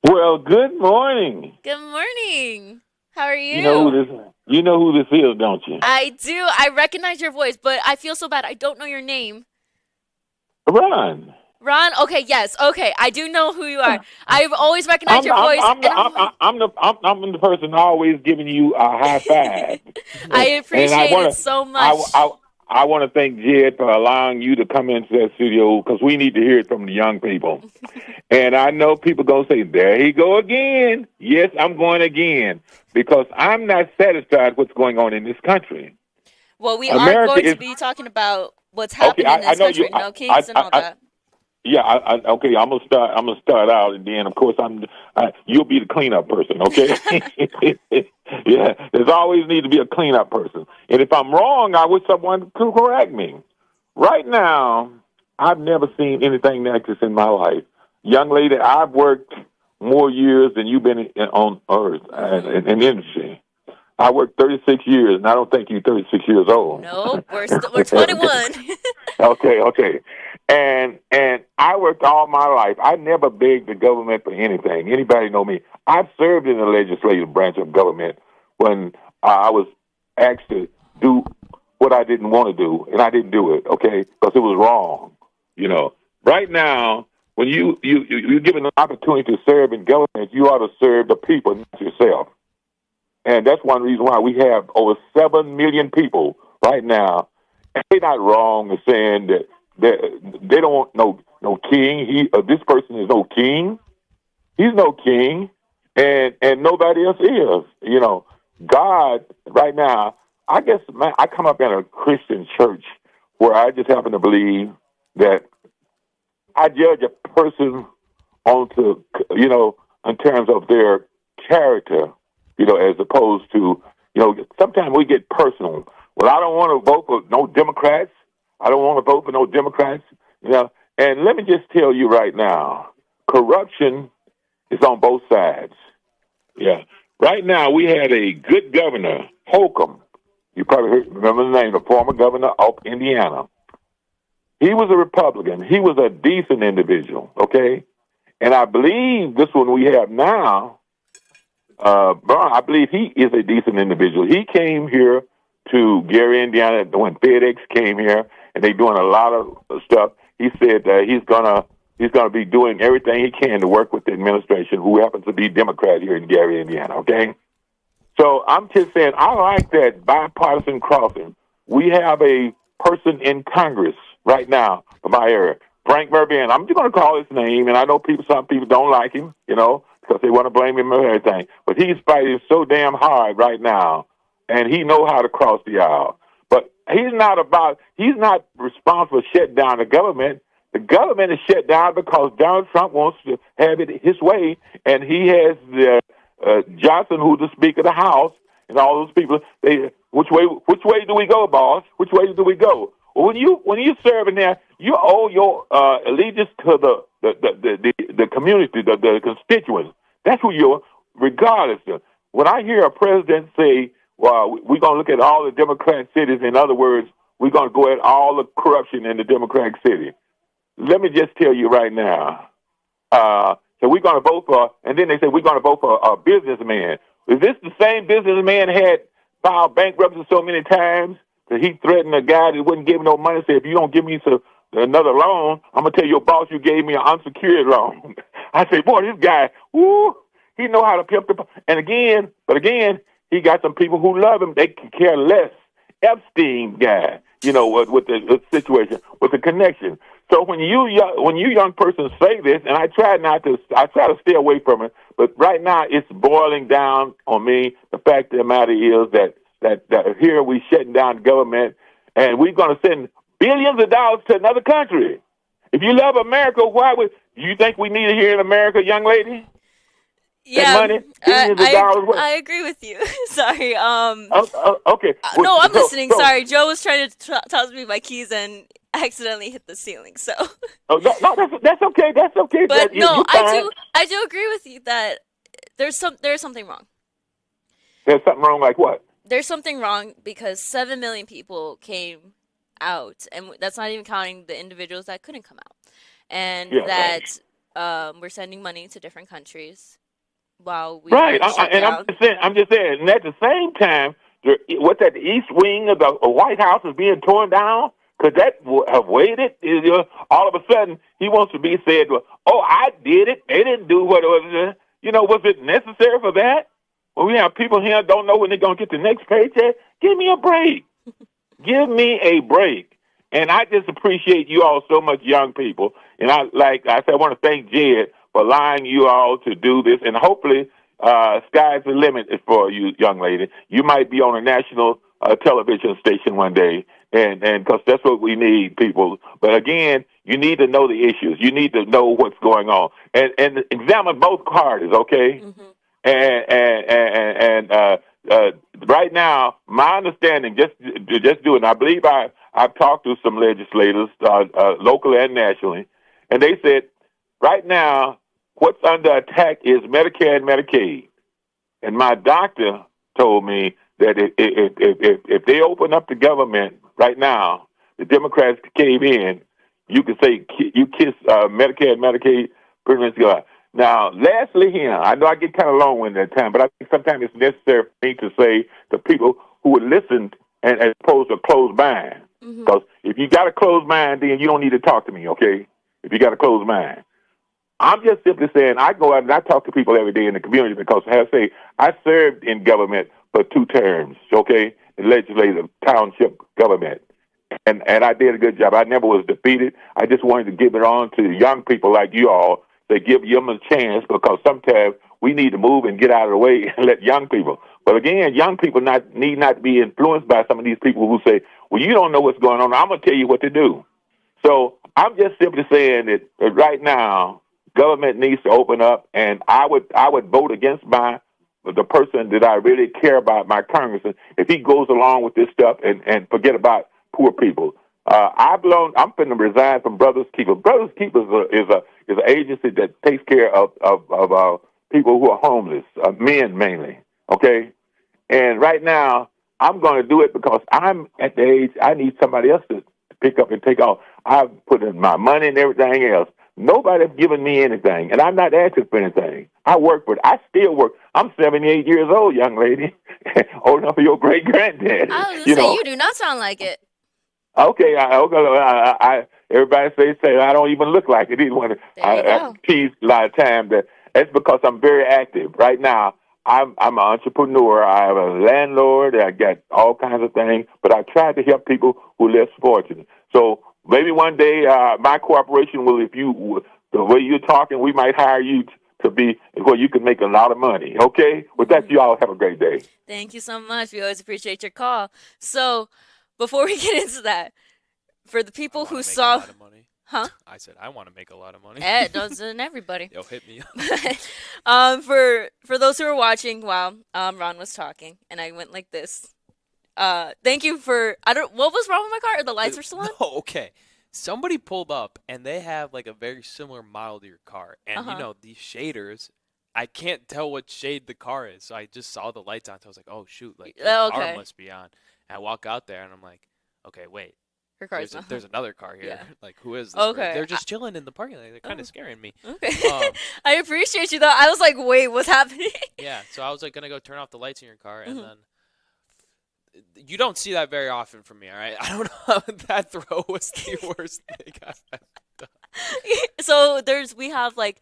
Well, good morning.
Good morning. How are you?
You know who this is, don't you?
I do. I recognize your voice, but I feel so bad. I don't know your name.
Ron.
Ron? Okay, yes. Okay, I do know who you are. I've always recognized your voice.
I'm the person always giving you a high five.
I appreciate it so much.
I want to thank Jed for allowing you to come into that studio because we need to hear it from the young people. And I know people going to say, there he go again. Yes, I'm going again because I'm not satisfied with what's going on in this country.
Well, we are going to be talking about what's happening in this country. No kings and all that.
Yeah, okay. I'm gonna start out, and then of course you'll be the cleanup person, okay? Yeah, there's always need to be a cleanup person, and if I'm wrong, I wish someone could correct me. Right now, I've never seen anything like this in my life, young lady. I've worked more years than you've been on Earth in the industry. I worked 36 years, and I don't think you're 36 years old.
No, we're 21.
Okay. And I worked all my life. I never begged the government for anything. Anybody know me? I've served in the legislative branch of government when I was asked to do what I didn't want to do, and I didn't do it, okay, because it was wrong. Right now, when you're given an opportunity to serve in government, you ought to serve the people, not yourself. And that's one reason why we have over 7 million people right now. And they're not wrong in saying that they don't want no king. This person is no king. He's no king, and nobody else is. God right now. I guess, man, I come up in a Christian church where I just happen to believe that I judge a person in terms of their character. As opposed to, sometimes we get personal. Well, I don't want to vote for no Democrats. I don't want to vote for no Democrats. And let me just tell you right now, corruption is on both sides. Yeah. Right now, we had a good governor, Holcomb. You probably remember the name, the former governor of Indiana. He was a Republican. He was a decent individual, okay? And I believe this one we have now, I believe he is a decent individual. He came here to Gary, Indiana, when FedEx came here, and they're doing a lot of stuff. He said he's gonna be doing everything he can to work with the administration, who happens to be Democrat here in Gary, Indiana. Okay, so I'm just saying I like that bipartisan crossing. We have a person in Congress right now from my area, Frank Murphy, and I'm just going to call his name. And I know some people don't like him, because they want to blame him for everything. But he's fighting so damn hard right now, and he knows how to cross the aisle. But he's not responsible for shutting down the government. The government is shut down because Donald Trump wants to have it his way, and he has Johnson, who's the Speaker of the House, and all those people. Which way do we go, boss? Which way do we go? Well, when you serve in there, you owe your allegiance to the community, the constituents. That's who you're, regardless of. When I hear a president say, well, we're going to look at all the Democratic cities, in other words, we're going to go at all the corruption in the Democratic city. Let me just tell you right now. So we're going to vote for, and then they say we're going to vote for a businessman. Is this the same businessman had filed bankruptcy so many times that he threatened a guy that wouldn't give him no money? Say, if you don't give me another loan, I'm going to tell your boss you gave me an unsecured loan. I say, boy, this guy, he know how to pimp the. And again, he got some people who love him. They can care less. Epstein guy, with the situation, with the connection. So when you young person say this, and I try to stay away from it, but right now it's boiling down on me. The fact of the matter is that that here we shutting down the government, and we're going to send billions of dollars to another country. If you love America, why would you think we need it here in America, young lady?
Yeah,
that money, billions of dollars.
I agree with you. Sorry.
Okay.
No, I'm listening. Sorry, Joe was trying to toss me my keys and accidentally hit the ceiling. So.
No, that's okay. That's okay.
But I do agree with you that there's something wrong.
There's something wrong, like what?
There's something wrong because 7 million people came out, and that's not even counting the individuals that couldn't come out, and we're sending money to different countries. While we
I'm just saying, and at the same time, the east wing of the White House is being torn down. Could that have waited? All of a sudden, he wants to be said, "Oh, I did it. They didn't do what it was." Was it necessary for that? Well, we have people here don't know when they're gonna get the next paycheck. Give me a break. Give me a break. And I just appreciate you all so much, young people. And I want to thank Jed for allowing you all to do this, and hopefully, sky's the limit for you, young lady. You might be on a national television station one day, and because that's what we need, people. But again, you need to know the issues. You need to know what's going on, and examine both parties, okay? Mm-hmm. And right now, my understanding, just do it. And I believe I've talked to some legislators, locally and nationally, and they said right now, what's under attack is Medicare and Medicaid. And my doctor told me that if they open up the government right now, the Democrats cave in, you can say you kiss Medicare and Medicaid pretty much go out. Now, lastly here, I know I get kind of long-winded at times, but I think sometimes it's necessary for me to say to people who would listen as opposed to a closed mind. Because if you got a closed mind, then you don't need to talk to me, okay? If you got a closed mind. I'm just simply saying I go out and I talk to people every day in the community because I served in government for 2 terms, okay, in legislative township government. And I did a good job. I never was defeated. I just wanted to give it on to young people like you all to give them a chance because sometimes we need to move and get out of the way and let young people. But again, young people need not be influenced by some of these people who say, well, you don't know what's going on. I'm going to tell you what to do. So I'm just simply saying that right now, government needs to open up, and I would vote against the person that I really care about, my congressman, if he goes along with this stuff and forget about poor people. I'm going to resign from Brothers Keepers. Brothers Keepers is an agency that takes care of people who are homeless, men mainly. Okay, and right now I'm going to do it because I'm at the age I need somebody else to pick up and take off. I've put in my money and everything else. Nobody's given me anything, and I'm not asking for anything. I work, but I still work. I'm 78 years old, young lady, old enough for your great granddad.
I was going to say you do not sound like it.
Okay, everybody say I don't even look like it. I tease a lot of time that's because I'm very active. Right now, I'm an entrepreneur. I'm a landlord. I got all kinds of things, but I try to help people who are less fortunate. So maybe one day my corporation will, the way you're talking, we might hire you to be where you can make a lot of money. Okay? With that, you all have a great day.
Thank you so much. We always appreciate your call. So before we get into that, for the people who saw, huh?
I said I want to make a lot of money.
It doesn't everybody.
Yo, hit me up.
For those who are watching, while Ron was talking, and I went like this. Thank you for what was wrong with my car? The lights were still on?
No, okay. Somebody pulled up and they have like a very similar model to your car, and these shaders. I can't tell what shade the car is, so I just saw the lights on. So I was like, "Oh shoot, like the car must be on." And I walk out there and I'm like, "Okay, wait,
her car's
there's another car here.
Yeah.
Like, who is this?"
Okay,
they're just chilling in the parking lot. They're kind of scaring me.
Okay, I appreciate you though. I was like, "Wait, what's happening?"
Yeah, so I was like gonna go turn off the lights in your car, and then you don't see that very often from me. All right, I don't know. That throw was the worst thing I've ever done.
So we have like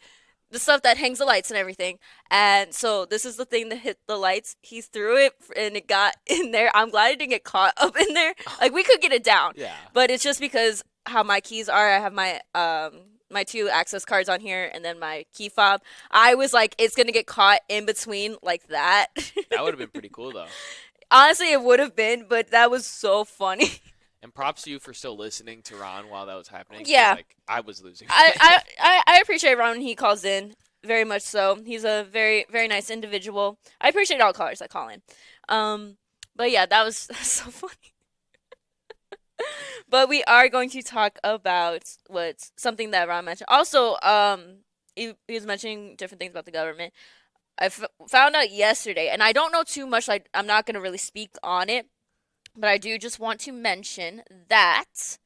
the stuff that hangs the lights and everything. And so this is the thing that hit the lights. He threw it and it got in there. I'm glad it didn't get caught up in there. Like we could get it down.
Yeah.
But it's just because how my keys are. I have my my 2 access cards on here and then my key fob. I was like, it's gonna get caught in between like that.
That would have been pretty cool though.
Honestly, it would have been, but that was so funny.
And props to you for still listening to Ron while that was happening.
Yeah.
Like, I was losing.
I appreciate Ron when he calls in. Very much so. He's a very, very nice individual. I appreciate all callers that call in. But yeah, that's so funny. But we are going to talk about something that Ron mentioned. Also, he was mentioning different things about the government. I found out yesterday, and I don't know too much. I'm not going to really speak on it, but I do just want to mention that, let's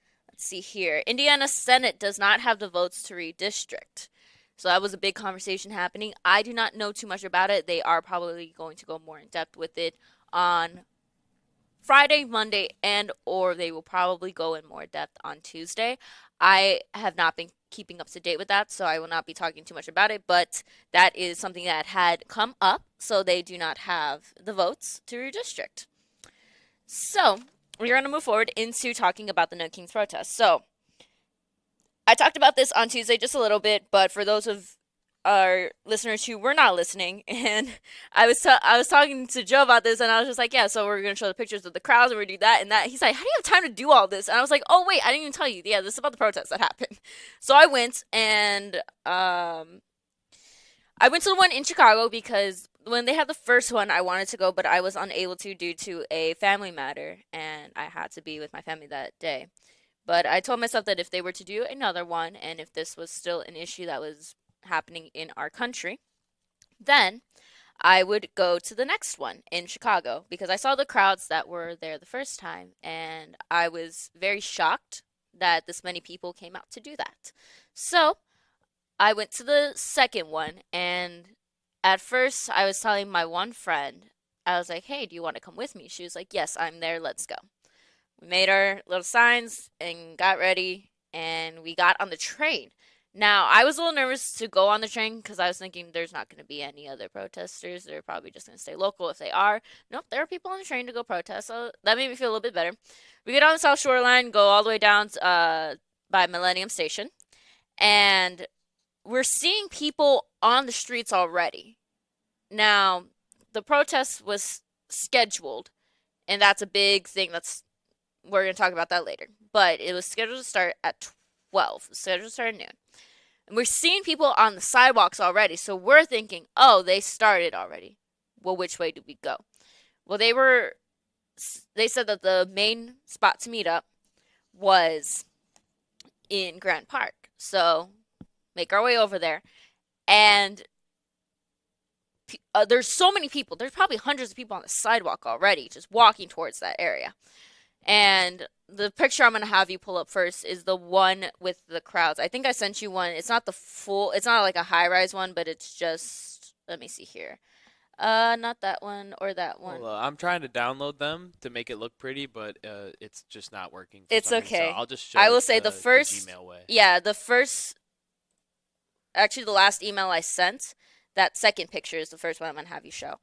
see here, Indiana Senate does not have the votes to redistrict. So that was a big conversation happening. I do not know too much about it. They are probably going to go more in depth with it on Friday, Monday, or they will probably go in more depth on Tuesday. I have not been keeping up to date with that, so I will not be talking too much about it, but that is something that had come up, so they do not have the votes to redistrict. So, we're going to move forward into talking about the No Kings protest. So, I talked about this on Tuesday just a little bit, but for those of our listeners who were not listening, and I was talking to Joe about this, and I was just like, yeah, so we're going to show the pictures of the crowds, and we're going to do that and that. He's like, how do you have time to do all this? And I was like, oh, wait, I didn't even tell you. Yeah, this is about the protest that happened. So I went, and I went to the one in Chicago because when they had the first one, I wanted to go, but I was unable to due to a family matter, and I had to be with my family that day. But I told myself that if they were to do another one, and if this was still an issue that was happening in our country, then I would go to the next one in Chicago because I saw the crowds that were there the first time, and I was very shocked that this many people came out to do that. So I went to the second one, and at first I was telling my one friend, I was like, hey, do you want to come with me? She was like, yes, I'm there, let's go. We made our little signs and got ready, and we got on the train. Now, I was a little nervous to go on the train because I was thinking there's not going to be any other protesters. They're probably just going to stay local if they are. Nope, there are people on the train to go protest, so that made me feel a little bit better. We get on the South Shore line, go all the way down by Millennium Station, and we're seeing people on the streets already. Now, the protest was scheduled, and that's a big thing. We're going to talk about that later. But it was scheduled to start at 12. It was scheduled to start at noon. And we're seeing people on the sidewalks already. So we're thinking, oh, they started already. Well, which way do we go? Well, they said that the main spot to meet up was in Grant Park. So make our way over there. And there's so many people. There's probably hundreds of people on the sidewalk already just walking towards that area. And the picture I'm going to have you pull up first is the one with the crowds. I think I sent you one. It's not it's not like a high-rise one, but it's just, let me see here. Not that one or that one.
Well, I'm trying to download them to make it look pretty, but it's just not working.
It's okay.
So I'll just show
I will say the first,
the Gmail way.
Yeah, actually the last email I sent, that second picture is the first one I'm going to have you show.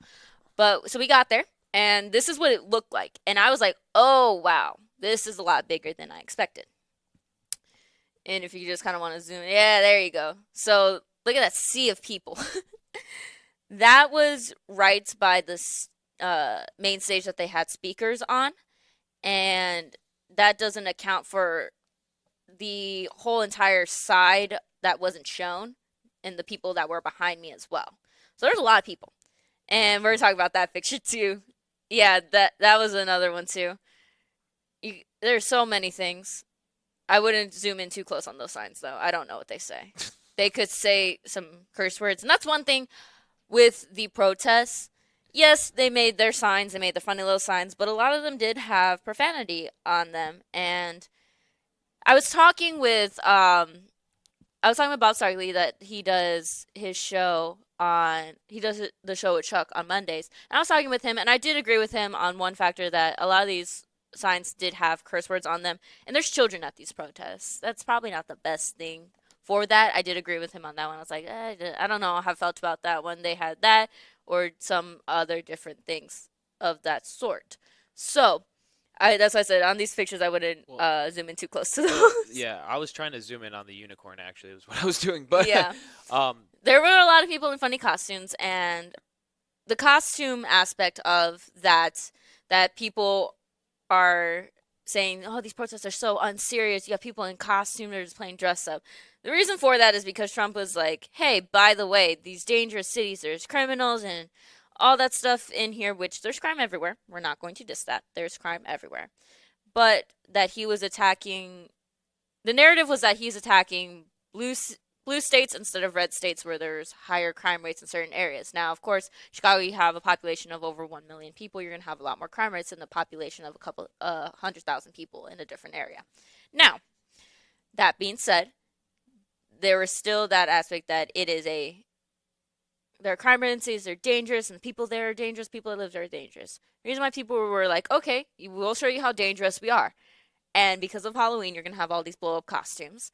But, so we got there. And this is what it looked like. And I was like, oh, wow, this is a lot bigger than I expected. And if you just kind of want to zoom in, yeah, there you go. So look at that sea of people. That was right by the main stage that they had speakers on. And that doesn't account for the whole entire side that wasn't shown and the people that were behind me as well. So there's a lot of people. And we're going to talk about that picture too. Yeah, that was another one too. There's so many things. I wouldn't zoom in too close on those signs though. I don't know what they say. They could say some curse words. And that's one thing with the protests. Yes, they made their signs. They made the funny little signs. But a lot of them did have profanity on them. And I was talking with Bob Sargly that he does his show he does the show with Chuck on Mondays. And I was talking with him, and I did agree with him on one factor that a lot of these signs did have curse words on them. And there's children at these protests. That's probably not the best thing for that. I did agree with him on that one. I was like, I don't know how I felt about that one. They had that or some other different things of that sort. So that's why I said on these pictures I wouldn't zoom in too close to those.
Yeah, I was trying to zoom in on the unicorn, actually, was what I was doing. But
yeah. There were a lot of people in funny costumes, and the costume aspect of that people are saying, oh, these protests are so unserious. You have people in costume, they're just playing dress up. The reason for that is because Trump was like, hey, by the way, these dangerous cities, there's criminals and all that stuff in here, which there's crime everywhere. We're not going to diss that. There's crime everywhere. But that he was attacking, the narrative was that he's attacking blue states instead of red states where there's higher crime rates in certain areas. Now, of course, Chicago, you have a population of over 1 million people. You're going to have a lot more crime rates than the population of a couple 100,000 people in a different area. Now, that being said, there is still that aspect that there are crime rates, they're dangerous, and the people there are dangerous, people that live there are dangerous. The reason why people were like, okay, we'll show you how dangerous we are. And because of Halloween, you're going to have all these blow-up costumes.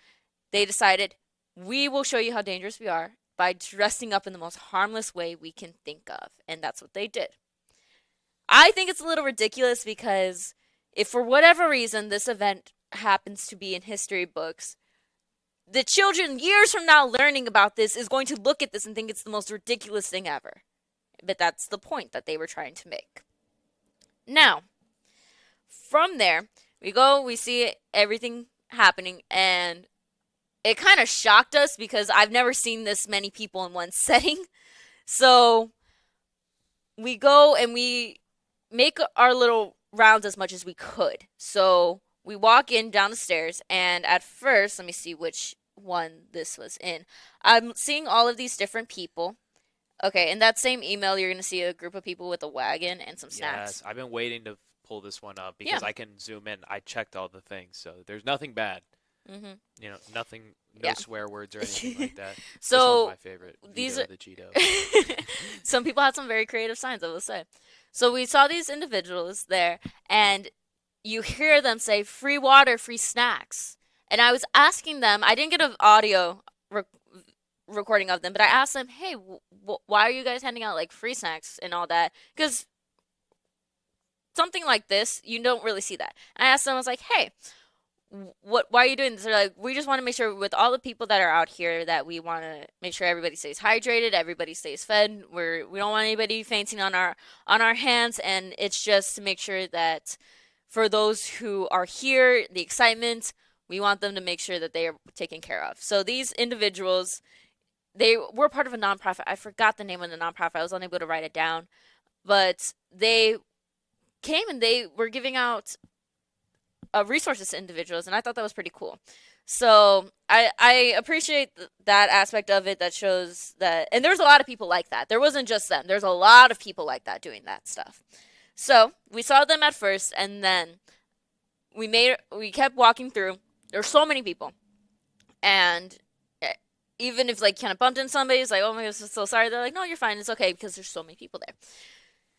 They decided, we will show you how dangerous we are by dressing up in the most harmless way we can think of. And that's what they did. I think it's a little ridiculous because if for whatever reason this event happens to be in history books, the children years from now learning about this is going to look at this and think it's the most ridiculous thing ever. But that's the point that they were trying to make. Now, from there, we see everything happening, and it kind of shocked us because I've never seen this many people in one setting. So we go and we make our little rounds as much as we could. So we walk in down the stairs, and at first, let me see which one this was in. I'm seeing all of these different people. Okay, in that same email, you're going to see a group of people with a wagon and some snacks.
Yes, I've been waiting to pull this one up because I can zoom in. I checked all the things, so there's nothing bad.
Mm-hmm.
Nothing, no swear words or anything like that.
So
this one's my favorite.
These
Vito
are
the Cheeto.
Some people had some very creative signs, I will say. So we saw these individuals there, and you hear them say, free water, free snacks. And I was asking them, I didn't get an audio recording of them, but I asked them, hey, why are you guys handing out like free snacks and all that? Because something like this, you don't really see that. And I asked them, I was like, hey, why are you doing this? They're like, we just want to make sure with all the people that are out here that we want to make sure everybody stays hydrated, everybody stays fed. We don't want anybody fainting on our hands, and it's just to make sure that for those who are here, the excitement, we want them to make sure that they are taken care of. So these individuals, they were part of a nonprofit. I forgot the name of the nonprofit. I was unable to write it down, but they came and they were giving out resources to individuals, and I thought that was pretty cool. So I appreciate that aspect of it. That shows that, and there's a lot of people like that. There wasn't just them. There's a lot of people like that doing that stuff. So we saw them at first, and then we kept walking through. There's so many people, and even if like kind of bumped into somebody, it's like, oh my gosh, I'm so sorry. They're like, no, you're fine. It's okay because there's so many people there.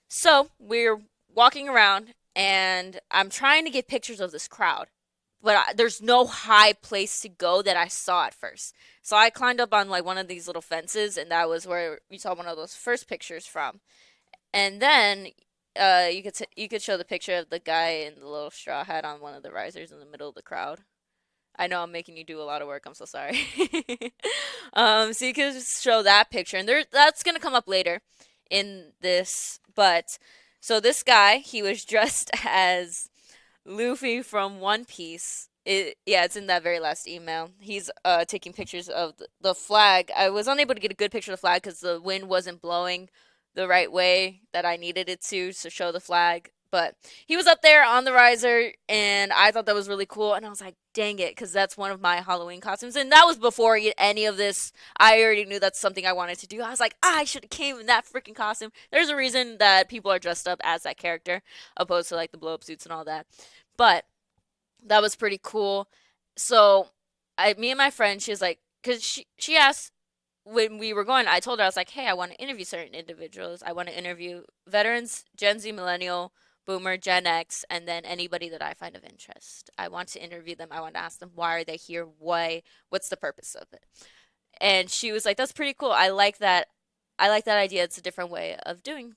So we're walking around, and I'm trying to get pictures of this crowd, but there's no high place to go that I saw at first. So I climbed up on like one of these little fences, and that was where we saw one of those first pictures from. And then you could show the picture of the guy in the little straw hat on one of the risers in the middle of the crowd. I know I'm making you do a lot of work. I'm so sorry. So you could show that picture, and that's gonna come up later in this. But so this guy, he was dressed as Luffy from One Piece. It's in that very last email. He's taking pictures of the flag. I was unable to get a good picture of the flag because the wind wasn't blowing the right way that I needed it to show the flag. But he was up there on the riser, and I thought that was really cool. And I was like, dang it, because that's one of my Halloween costumes. And that was before any of this. I already knew that's something I wanted to do. I was like, I should have came in that freaking costume. There's a reason that people are dressed up as that character, opposed to like the blow-up suits and all that. But that was pretty cool. So me and my friend, she was like, because she asked, when we were going, I told her, I was like, hey, I want to interview certain individuals. I want to interview veterans, Gen Z, millennial, boomer, Gen X, and then anybody that I find of interest. I want to interview them. I want to ask them, why are they here? What's the purpose of it? And she was like, that's pretty cool. I like that idea. It's a different way of doing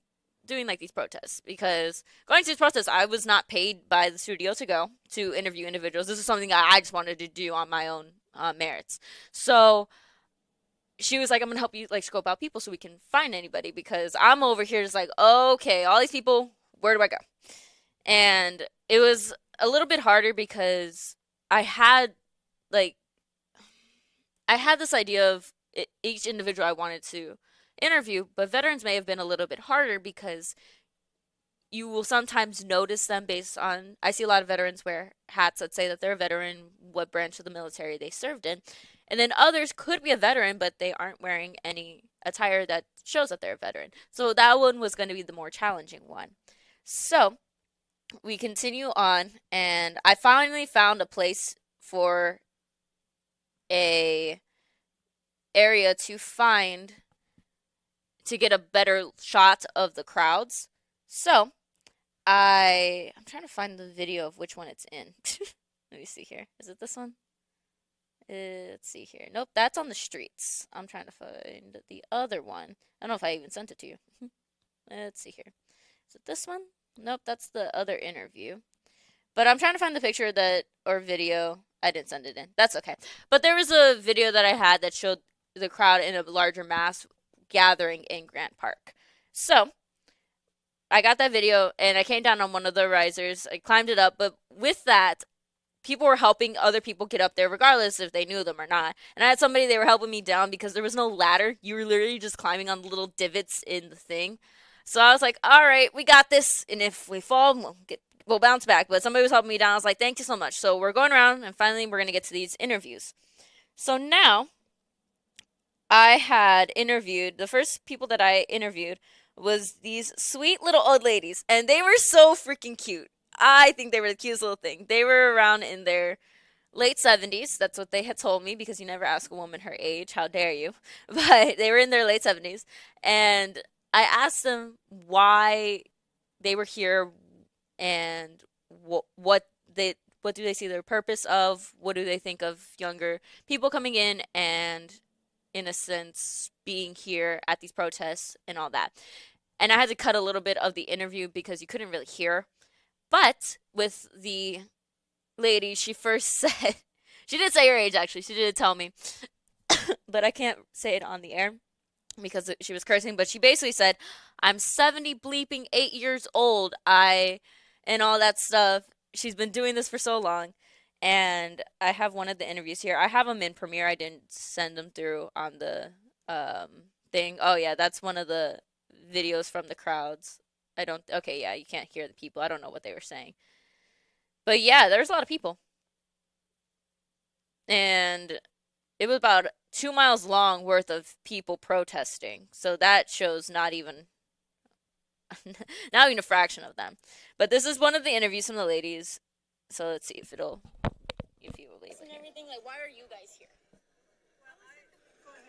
like these protests, because going to these protests, I was not paid by the studio to go to interview individuals. This is something I just wanted to do on my own merits. So she was like, I'm gonna help you like scope out people so we can find anybody, because I'm over here just like, okay, all these people, where do I go? And it was a little bit harder because I had like I had this idea of each individual I wanted to interview, but veterans may have been a little bit harder because you will sometimes notice them based on, I see a lot of veterans wear hats that say that they're a veteran, what branch of the military they served in. And then others could be a veteran, but they aren't wearing any attire that shows that they're a veteran. So that one was going to be the more challenging one. So we continue on, and I finally found a place for a area to get a better shot of the crowds. So I'm trying to find the video of which one it's in. Let me see here. Is it this one? Let's see here. Nope, that's on the streets. I'm trying to find the other one. I don't know if I even sent it to you. Let's see here. Is it this one? Nope, that's the other interview. But I'm trying to find the picture or video. I didn't send it in. That's okay. But there was a video that I had that showed the crowd in a larger mass gathering in Grant Park. So I got that video, and I came down on one of the risers. I climbed it up, but with that, people were helping other people get up there regardless if they knew them or not. And I had somebody, they were helping me down because there was no ladder. You were literally just climbing on the little divots in the thing. So I was like, all right, we got this. And if we fall, we'll bounce back. But somebody was helping me down. I was like, thank you so much. So we're going around, and finally we're going to get to these interviews. So now I had interviewed, the first people that I interviewed was these sweet little old ladies. And they were so freaking cute. I think they were the cutest little thing. They were around in their late 70s. That's what they had told me, because you never ask a woman her age. How dare you? But they were in their late 70s. And I asked them why they were here and what do they see their purpose of? What do they think of younger people coming in and, in a sense, being here at these protests and all that. And I had to cut a little bit of the interview because you couldn't really hear. But with the lady, she first said, she did say her age actually, she did tell me, but I can't say it on the air because she was cursing, but she basically said, I'm 70 bleeping 8 years old, and all that stuff. She's been doing this for so long. And I have one of the interviews here. I have them in Premiere. I didn't send them through on the thing. Oh, yeah, that's one of the videos from the crowds. Okay, yeah, you can't hear the people. I don't know what they were saying. But yeah, there's a lot of people. And it was about 2 miles long worth of people protesting. So that shows not even a fraction of them. But this is one of the interviews from the ladies. So let's see if you will leave it.
Everything, like, why are you guys here?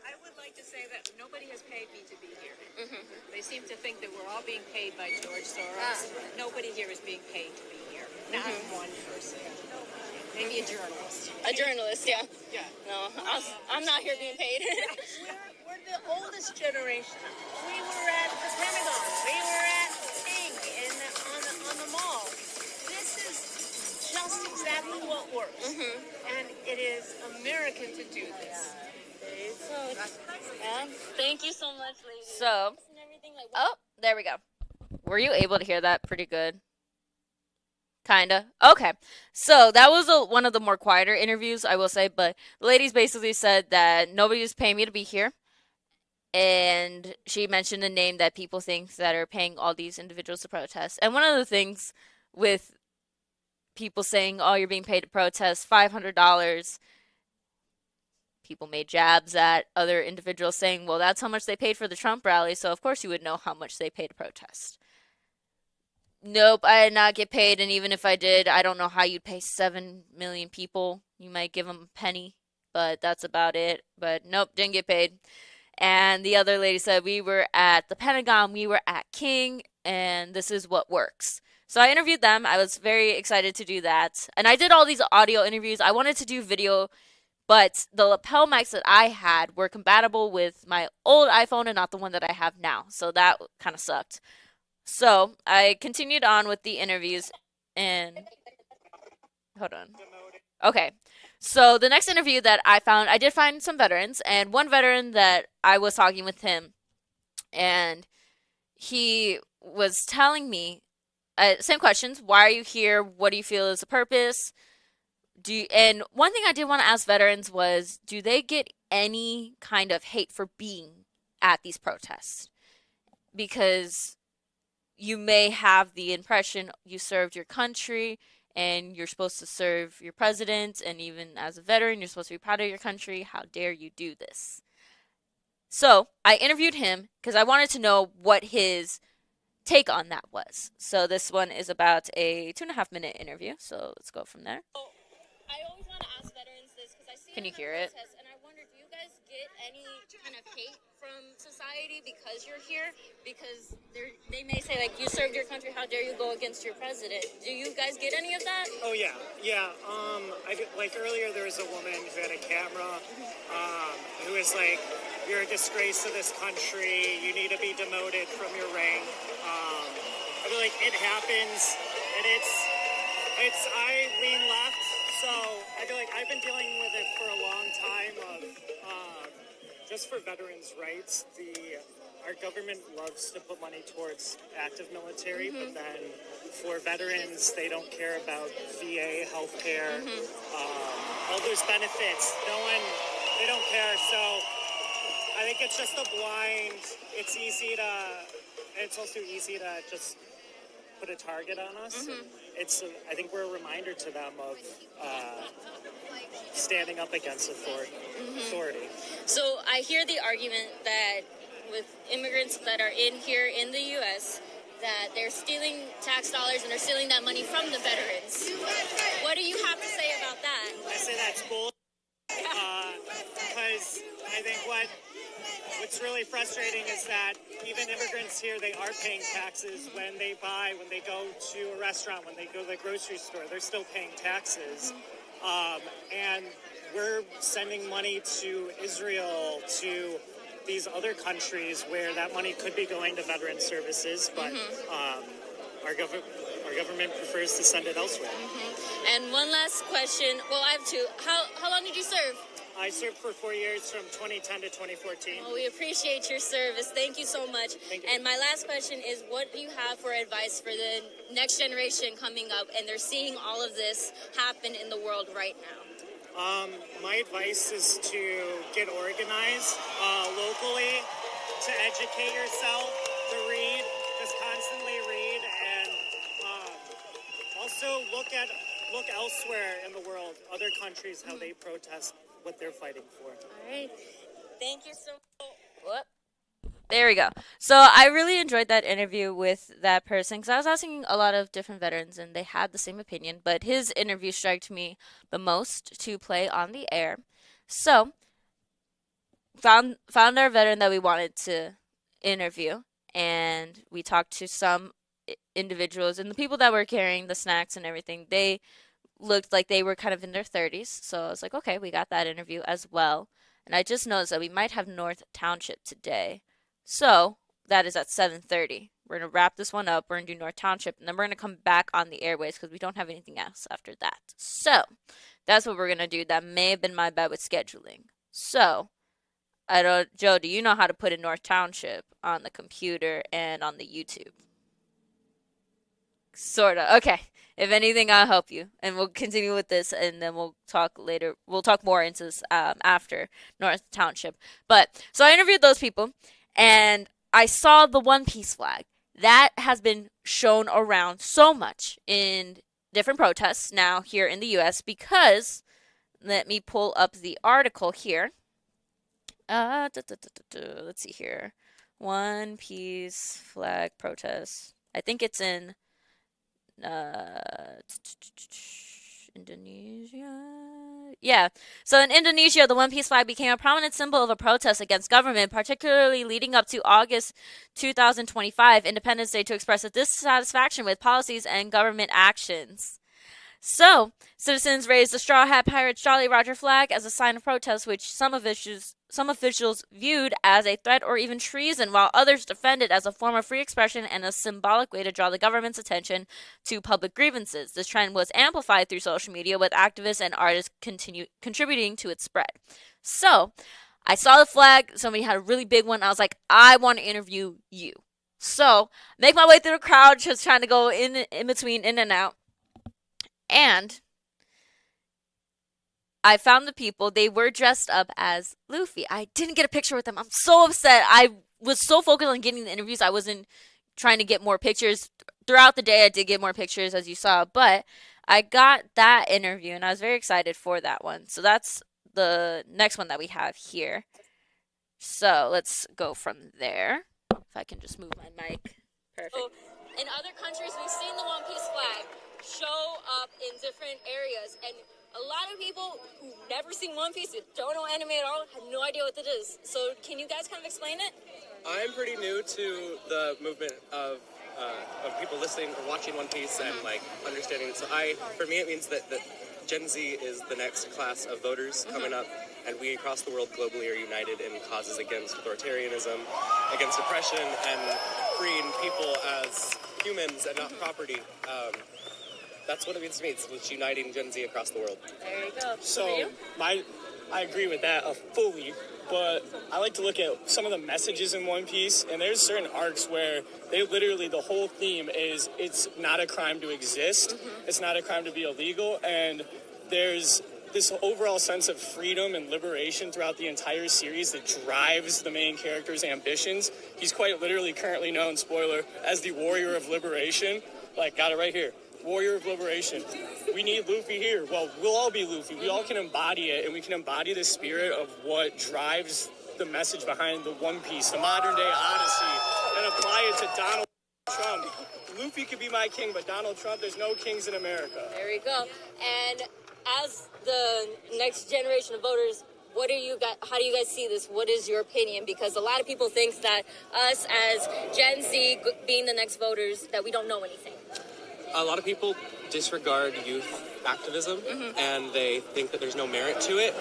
I would like to say that nobody has paid me to be here. Mm-hmm. They seem to think that we're all being paid by George Soros. Nobody here is being paid to be here. Not one person. Maybe a journalist.
A journalist, yeah.
Yeah.
No, I'm not here being paid.
we're the oldest generation. We were at the Pentagon. We were at Pink on the mall. This is just exactly what works. Mm-hmm. And it is American to do this.
Yeah. Thank you so much, ladies.
So, there we go. Were you able to hear that pretty good? Kinda. Okay. So that was one of the more quieter interviews, I will say, but the ladies basically said that nobody is paying me to be here. And she mentioned a name that people think that are paying all these individuals to protest. And one of the things with people saying, oh, you're being paid to protest, $500, people made jabs at other individuals saying, well, that's how much they paid for the Trump rally, so of course you would know how much they paid to protest. Nope, I did not get paid, and even if I did, I don't know how you'd pay 7 million people. You might give them a penny, but that's about it. But nope, didn't get paid. And the other lady said, we were at the Pentagon, we were at King, and this is what works. So I interviewed them. I was very excited to do that. And I did all these audio interviews. I wanted to do video, but the lapel mics that I had were compatible with my old iPhone and not the one that I have now. So that kind of sucked. So I continued on with the interviews and hold on. Okay. So the next interview that I found, I did find some veterans, and one veteran that I was talking with him, and he was telling me same questions. Why are you here? What do you feel is the purpose? And one thing I did want to ask veterans was, do they get any kind of hate for being at these protests? Because you may have the impression you served your country and you're supposed to serve your president, and even as a veteran, you're supposed to be proud of your country. How dare you do this? So I interviewed him because I wanted to know what his take on that was. So this one is about a 2.5-minute interview. So let's go from there.
I always want to ask veterans this because I see
Can
it
you
in the
hear it?
protests, and I wonder, do you guys get any kind of hate from society because you're here? Because they may say, like, you served your country, how dare you go against your president? Do you guys get any of that?
Oh, yeah. Like earlier there was a woman who had a camera who was like, you're a disgrace to this country, you need to be demoted from your rank. I feel like it happens, and I lean left, so I feel like I've been dealing with it for a long time of just for veterans' rights. Our government loves to put money towards active military, but then for veterans, they don't care about VA, healthcare, all those benefits. They don't care. So I think it's just a blind. It's also easy to just put a target on us. I think we're a reminder to them of standing up against authority.
So I hear the argument that with immigrants that are in here in the U.S., that they're stealing tax dollars and they're stealing that money from the veterans. What do you have to say about that?
I say that's bull. Because I think what's really frustrating is that even immigrants here, they are paying taxes when they go to a restaurant, when they go to the grocery store, they're still paying taxes. And we're sending money to Israel, to these other countries where that money could be going to veteran services, but our government prefers to send it elsewhere.
And one last question. Well, I have two. How long did you serve?
I served for 4 years from 2010 to 2014.
Well, we appreciate your service. Thank you so much.
Thank you.
And my last question is, what do you have for advice for the next generation coming up, and they're seeing all of this happen in the world right now?
My advice is to get organized locally, to educate yourself, to read, just constantly read, and also look elsewhere in the world, other countries, how they protest, what they're fighting for.
All right. Thank you so much.
What? There we go. So I really enjoyed that interview with that person because I was asking a lot of different veterans and they had the same opinion, but his interview struck me the most to play on the air. So found our veteran that we wanted to interview, and we talked to some individuals, and the people that were carrying the snacks and everything, they looked like they were kind of in their 30s. So I was like, okay, we got that interview as well. And I just noticed that we might have North Township today. So that is at 7:30. We're going to wrap this one up. We're going to do North Township, and then we're going to come back on the airways because we don't have anything else after that. So that's what we're going to do. That may have been my bad with scheduling. So Joe, do you know how to put in North Township on the computer and on the YouTube? Sort of. Okay. If anything, I'll help you. And we'll continue with this, and then we'll talk later. We'll talk more into this after North Township. But, so I interviewed those people, and I saw the One Piece flag. That has been shown around so much in different protests now here in the U.S. because, let me pull up the article here. Let's see here. One Piece flag protest. I think it's in Indonesia. Yeah. So in Indonesia, the One Piece flag became a prominent symbol of a protest against government, particularly leading up to August 2025, Independence Day, to express a dissatisfaction with policies and government actions. So, citizens raised the Straw Hat Pirates Jolly Roger flag as a sign of protest, which some officials viewed as a threat or even treason, while others defended as a form of free expression and a symbolic way to draw the government's attention to public grievances. This trend was amplified through social media, with activists and artists contributing to its spread. So, I saw the flag. Somebody had a really big one. I was like, I want to interview you. So, make my way through the crowd, just trying to go in between, in and out. And I found the people. They were dressed up as Luffy. I didn't get a picture with them. I'm so upset. I was so focused on getting the interviews. I wasn't trying to get more pictures. Throughout the day, I did get more pictures, as you saw. But I got that interview, and I was very excited for that one. So that's the next one that we have here. So let's go from there. If I can just move my mic. Perfect.
So, in other countries, we've seen the One Piece flag show up in different areas, and a lot of people who've never seen One Piece, don't know anime at all, have no idea what it is. So can you guys kind of explain it?
I'm pretty new to the movement of people listening or watching One Piece and like understanding it. So for me, it means that Gen Z is the next class of voters coming up, and we across the world globally are united in causes against authoritarianism, against oppression, and freeing people as humans and not property. That's what it means to me. It's uniting Gen Z across the world.
There you go.
So I agree with that fully, but I like to look at some of the messages in One Piece, and there's certain arcs where they literally, the whole theme is it's not a crime to exist, it's not a crime to be illegal, and there's this overall sense of freedom and liberation throughout the entire series that drives the main character's ambitions. He's quite literally currently known, spoiler, as the Warrior of Liberation. Like, got it right here. Warrior of Liberation. We need Luffy here. Well, we'll all be Luffy. We all can embody it, and we can embody the spirit of what drives the message behind the One Piece, the modern day Odyssey, and apply it to Donald Trump. Luffy could be my king, but Donald Trump, there's no kings in America.
There we go. And as the next generation of voters, how do you guys see this? What is your opinion? Because a lot of people think that us as Gen Z being the next voters, that we don't know anything.
A lot of people disregard youth activism, and they think that there's no merit to it,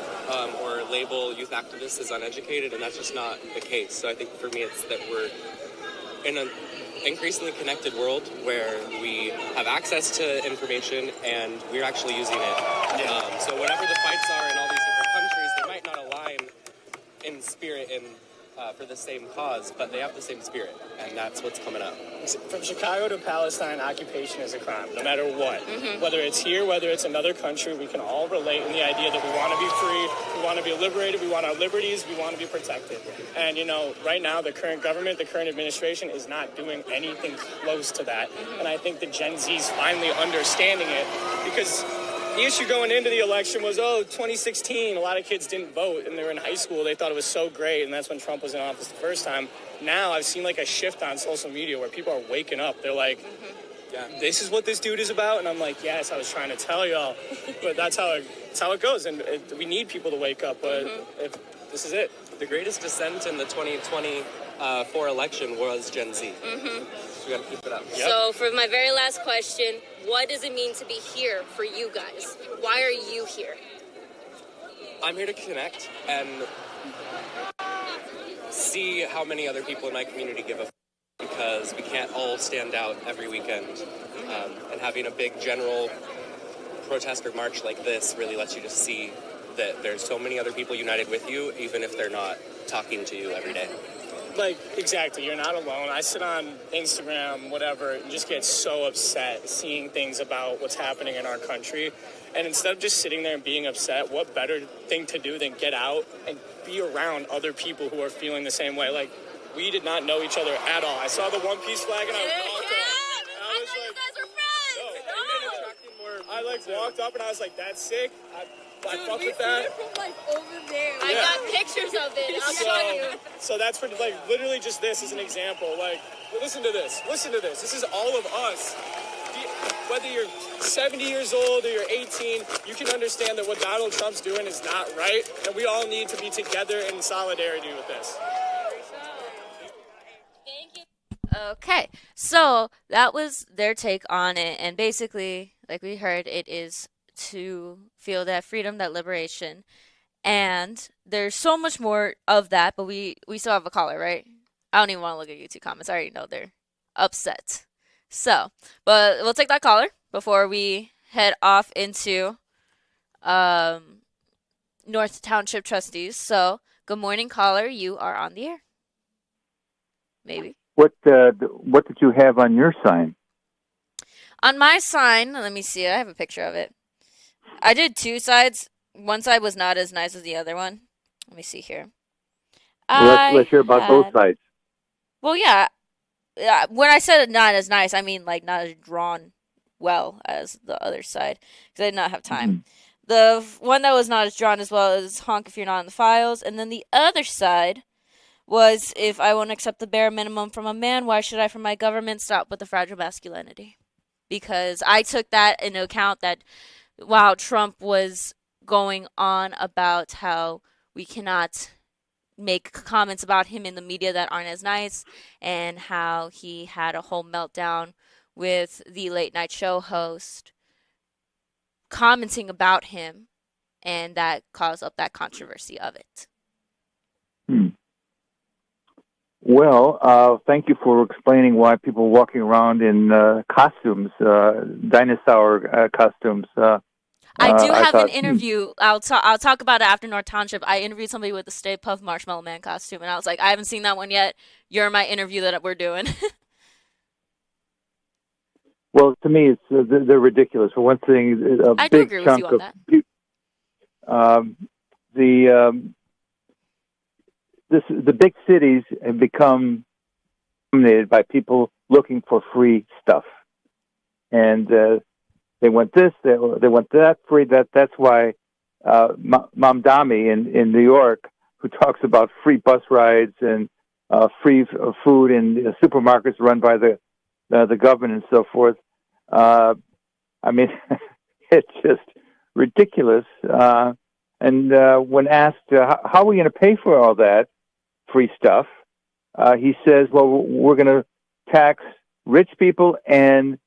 or label youth activists as uneducated, and that's just not the case. So I think for me it's that we're in an increasingly connected world where we have access to information and we're actually using it. So whatever the fights are in all these different countries, they might not align in spirit and for the same cause, but they have the same spirit, and that's what's coming up.
From Chicago to Palestine, occupation is a crime, no matter what. Whether it's here, whether it's another country, we can all relate in the idea that we want to be free, we want to be liberated, we want our liberties, we want to be protected. And, you know, right now, the current government, the current administration is not doing anything close to that. And I think the Gen Z is finally understanding it, because the issue going into the election was, 2016, a lot of kids didn't vote, and they were in high school. They thought it was so great, and that's when Trump was in office the first time. Now I've seen like a shift on social media where people are waking up. They're like, this is what this dude is about? And I'm like, yes, I was trying to tell y'all. But that's how it goes, and we need people to wake up, but this is it.
The greatest dissent in the 2024 election was Gen Z. So we got to keep it up.
So for my very last question, what does it mean to be here for you guys? Why are you here?
I'm here to connect and see how many other people in my community give a because we can't all stand out every weekend. And having a big general protest or march like this really lets you just see that there's so many other people united with you, even if they're not talking to you every day.
Like, exactly, you're not alone. I sit on Instagram, whatever, and just get so upset seeing things about what's happening in our country. And instead of just sitting there and being upset, what better thing to do than get out and be around other people who are feeling the same way? Like, we did not know each other at all. I saw the One Piece flag and I walked up. I was like, you guys are friends! I like walked up and I was like, that's sick. I fuck with that.
From like over there.
I got pictures of it. I'll show you.
So that's for like literally just this as an example. Like, listen to this. Listen to this. This is all of us. Whether you're 70 years old or you're 18, you can understand that what Donald Trump's doing is not right, and we all need to be together in solidarity with this.
Thank you.
Okay, so that was their take on it, and basically, like we heard, it is to feel that freedom, that liberation, and there's so much more of that, but we still have a caller, right? I don't even want to look at YouTube comments. I already know they're upset. So, but we'll take that caller before we head off into um North Township trustees. So, good morning, caller. You are on the air. Maybe.
What did you have on your sign?
On my sign, let me see. I have a picture of it. I did two sides. One side was not as nice as the other one. Let me see here.
Let's hear about both sides.
Well, yeah. When I said not as nice, I mean like not as drawn well as the other side because I did not have time.
Mm-hmm.
The one that was not as drawn as well is honk if you're not in the files, and then the other side was if I won't accept the bare minimum from a man, why should I from my government stop with the fragile masculinity? Because I took that into account that while Trump was going on about how we cannot make comments about him in the media that aren't as nice, and how he had a whole meltdown with the late night show host commenting about him, and that caused up that controversy of it.
Well, thank you for explaining why people walking around in costumes, dinosaur costumes.
I do have an interview. I'll talk about it after North Township. I interviewed somebody with the Stay Puft Marshmallow Man costume, and I was like, I haven't seen that one yet. You're my interview that we're doing.
Well, to me, they're ridiculous. For one thing,
I do agree with you on that.
The big cities have become dominated by people looking for free stuff, and they want this, they want that free. That's why Mamdani in New York, who talks about free bus rides and free food in supermarkets run by the government and so forth. I mean, it's just ridiculous. And when asked, how are we going to pay for all that free stuff, he says, well, we're going to tax rich people and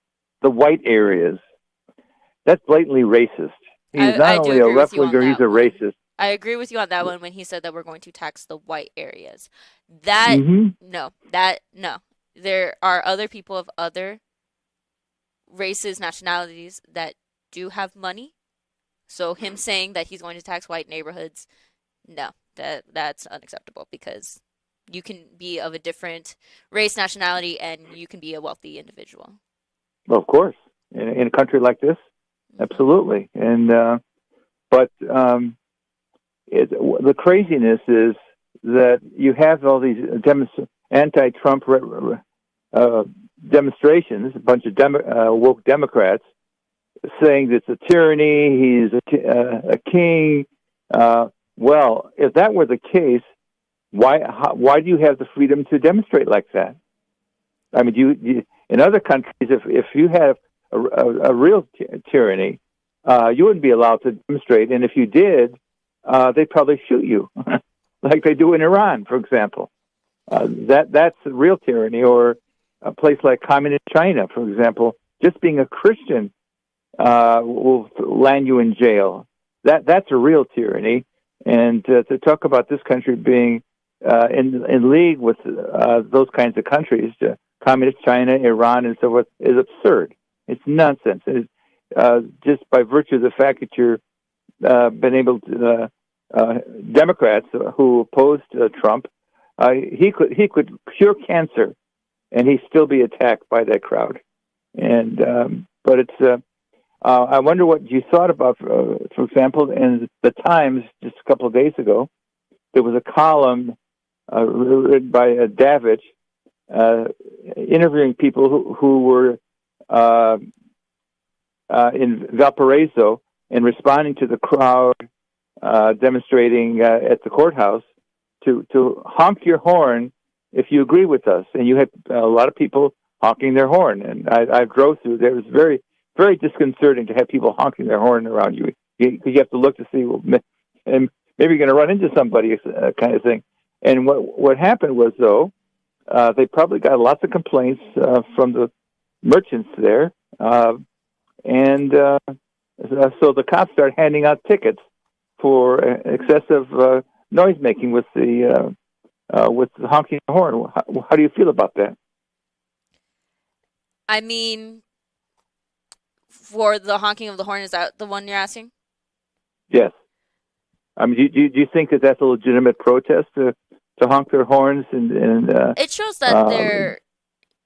the white areas. That's blatantly racist. He's not only a left winger, he's a racist.
I agree with you on that one when he said that we're going to tax the white areas. No. There are other people of other races, nationalities that do have money. So him saying that he's going to tax white neighborhoods, no, that's unacceptable, because you can be of a different race, nationality, and you can be a wealthy individual.
Well, of course, in a country like this, absolutely. And but the craziness is that you have all these anti-Trump demonstrations, a bunch of woke Democrats saying that it's a tyranny, he's a king. Well, if that were the case, why do you have the freedom to demonstrate like that? I mean, you in other countries, if you have a real tyranny, you wouldn't be allowed to demonstrate, and if you did, they'd probably shoot you, like they do in Iran, for example. That's real tyranny. Or a place like communist China, for example, just being a Christian will land you in jail. That's a real tyranny. And to talk about this country being in league with those kinds of countries, communist China, Iran, and so forth, is absurd. It's nonsense. It's, just by virtue of the fact that you're been able to, Democrats who opposed Trump, he could cure cancer, and he'd still be attacked by that crowd. And but it's I wonder what you thought about, for example, in the Times just a couple of days ago, there was a column written by Davidge interviewing people who were in Valparaiso and responding to the crowd demonstrating at the courthouse to honk your horn if you agree with us. And you had a lot of people honking their horn. And I drove through there. It was very, very disconcerting to have people honking their horn around you. You have to look to see, well, and maybe you're going to run into somebody, kind of thing. And what happened was, though, they probably got lots of complaints from the merchants there, and so the cops start handing out tickets for excessive noise making with the honking the horn. How do you feel about that?
I mean, for the honking of the horn, is that the one you're asking?
Yes. I mean, do you think that that's a legitimate protest to honk their horns and
it shows that they're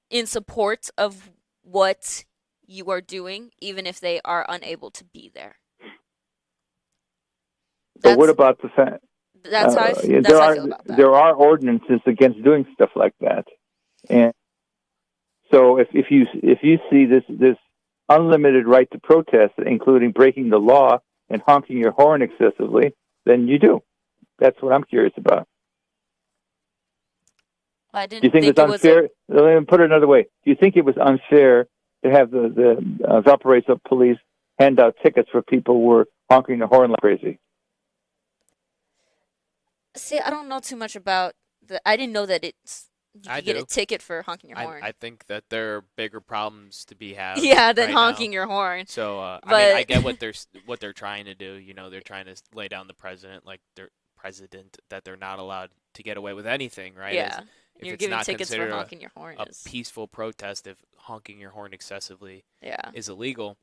in support of what you are doing, even if they are unable to be there.
But what about the fact?
That's how I feel about that.
There are ordinances against doing stuff like that, and so if you see this unlimited right to protest, including breaking the law and honking your horn excessively, then you do. That's what I'm curious about.
I didn't
Do you think it's unfair? Let me put it another way. Do you think it was unfair to have the Valparaiso police hand out tickets for people who were honking their horn like crazy?
See, I don't know too much about I didn't know that you could get a ticket for honking your horn.
I think that there are bigger problems to be had.
Yeah, than
right
honking
now.
your horn.
So I mean, I get what they're trying to do. You know, they're trying to lay down the president, that they're not allowed to get away with anything, right?
Yeah.
If
you're
it's
giving
not
tickets for
considered
honking your horn.
a peaceful protest, if honking your horn excessively
Yeah.
is illegal.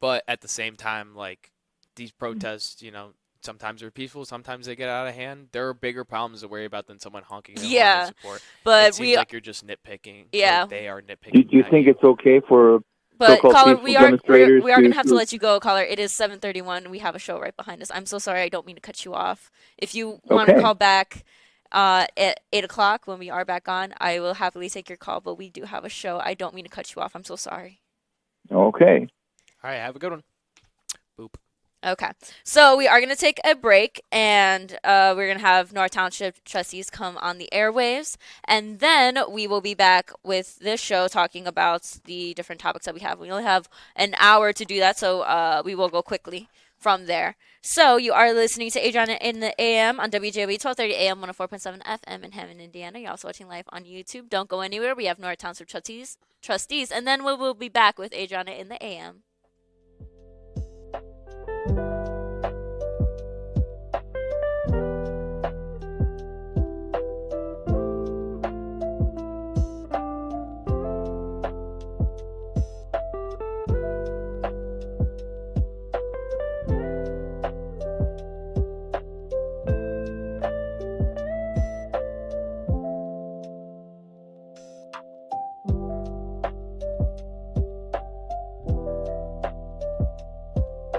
But at the same time, like, these protests, you know, sometimes they're peaceful, sometimes they get out of hand. There are bigger problems to worry about than someone honking their horn in support.
But
it seems like you're just nitpicking.
Yeah.
Or they are nitpicking.
Do you think it's okay for
But
so-called
caller,
peaceful
we are
demonstrators
going to have to let you go, caller. It is 7:31. We have a show right behind us. I'm so sorry. I don't mean to cut you off. If you want to call back at 8 o'clock when we are back on, I will happily take your call. But we do have a show. I don't mean to cut you off. I'm so sorry.
Okay.
All right. Have a good one. Boop.
Okay, so we are going to take a break, and we're going to have North Township trustees come on the airwaves, and then we will be back with this show talking about the different topics that we have. We only have an hour to do that, so we will go quickly from there. So you are listening to Adrianna in the AM on WJB 1230 AM 104.7 FM in Hammond, Indiana. You're also watching live on YouTube. Don't go anywhere. We have North Township trustees, and then we will be back with Adrianna in the AM.